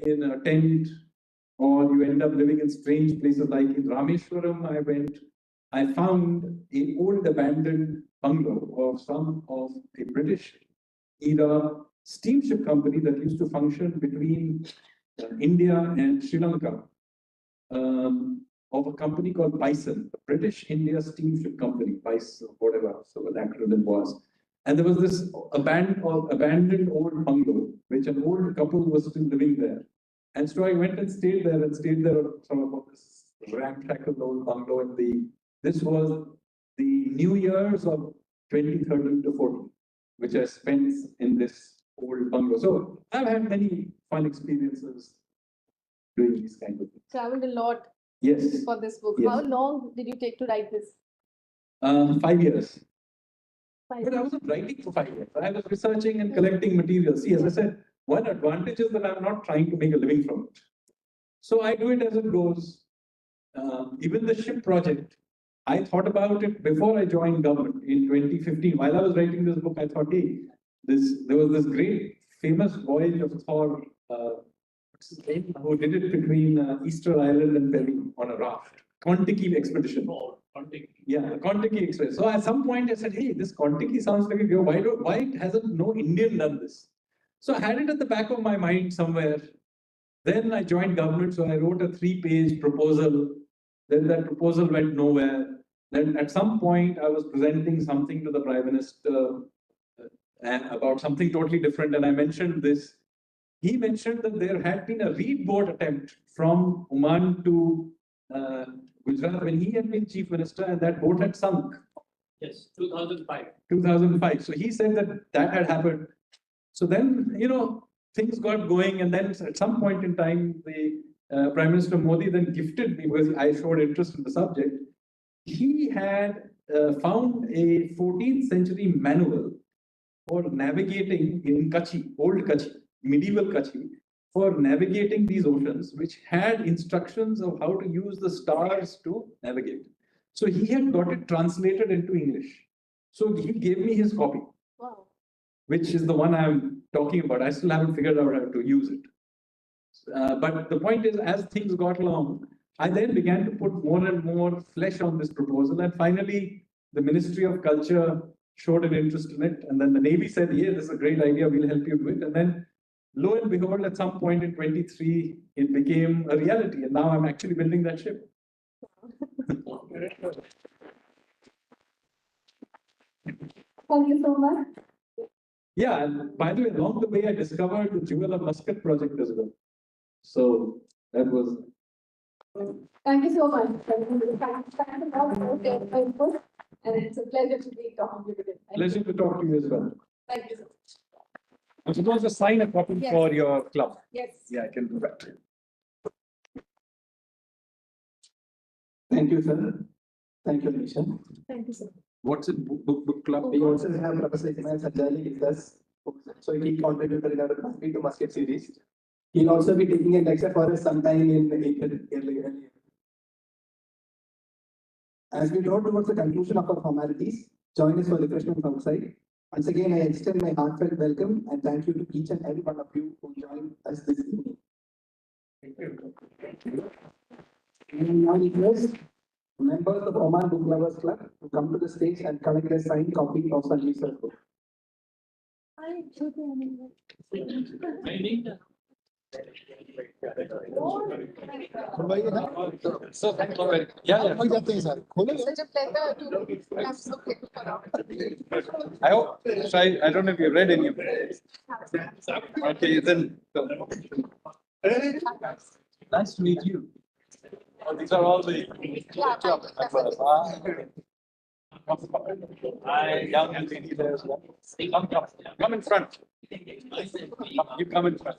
in a tent, or you end up living in strange places. Like in Rameshwaram, I found an old abandoned bungalow of a British era steamship company that used to function between India and Sri Lanka, of a company called Bison, the British India Steamship Company, Bison, whatever, so what the acronym was. And there was this abandoned old bungalow, which an old couple was still living there. And so I went and stayed there sort of this ramshackle old bungalow this was the New Year's of 2013 to 14, which I spent in this old bungalow. So I've had many fun experiences doing these kind of things. Traveled a lot. Yes. For this book. Yes. How long did you take to write this? 5 years. 5 But I wasn't writing for 5 years. I was researching and collecting materials. See, as I said, one advantage is that I'm not trying to make a living from it. So I do it as it goes. Even the ship project, I thought about it before I joined government in 2015. While I was writing this book, I thought, hey, there was this great famous voyage of Thor, what's his name, who did it between Easter Island and Peru on a raft. Kontiki expedition. Oh, Kontiki. Yeah, the Kontiki expedition. So at some point I said, hey, this Kontiki sounds like a go. Why hasn't no Indian done this? So I had it at the back of my mind somewhere. Then I joined government, so I wrote a 3-page proposal. Then that proposal went nowhere. Then at some point, I was presenting something to the Prime Minister about something totally different, and I mentioned this. He mentioned that there had been a reed boat attempt from Oman to Gujarat when he had been Chief Minister, and that boat had sunk. Yes, 2005. 2005. So he said that had happened. So then, things got going, and then at some point in time, the Prime Minister Modi then gifted me, because I showed interest in the subject. He had found a 14th century manual for navigating in Kachi, old Kachi, medieval Kachi, for navigating these oceans, which had instructions of how to use the stars to navigate. So he had got it translated into English. So he gave me his copy. Wow. Which is the one I'm talking about. I still haven't figured out how to use it. But the point is, as things got along, I then began to put more and more flesh on this proposal. And finally, the Ministry of Culture showed an interest in it. And then the Navy said, yeah, this is a great idea, we'll help you do it. And then lo and behold, at some point in 23, it became a reality. And now I'm actually building that ship. Thank you so much. Yeah, and by the way, along the way, I discovered the Jewel of Muscat project as well. So that was. Thank you so much. Thank you for your input, and it's a pleasure to be talking to you today. Pleasure to talk to you as well. Thank you so much. I'm supposed to sign a copy Yes. for your club. Yes. Yeah, I can do that. Thank you, sir. Thank you, Nisha. Thank you, sir. What's it, book club? We also have Professor Sanyal with us. So he contributed in our MANDVI to Muscat series. He'll also be taking a lecture for us sometime in early. As we draw towards the conclusion of our formalities, join us for refreshments outside. Once again, I extend my heartfelt welcome and thank you to each and every one of you who joined us this evening. Thank you. And now request members of Oman Book Lovers Club to come to the stage and collect a signed copy of Sanjeev's book. So, yeah. Such a pleasure to have so people around. I hope, I don't know if you read any of it. Okay, then. Nice to meet you. Oh, these are all the. Hi, young and lady there as well. Come in front. You come in front.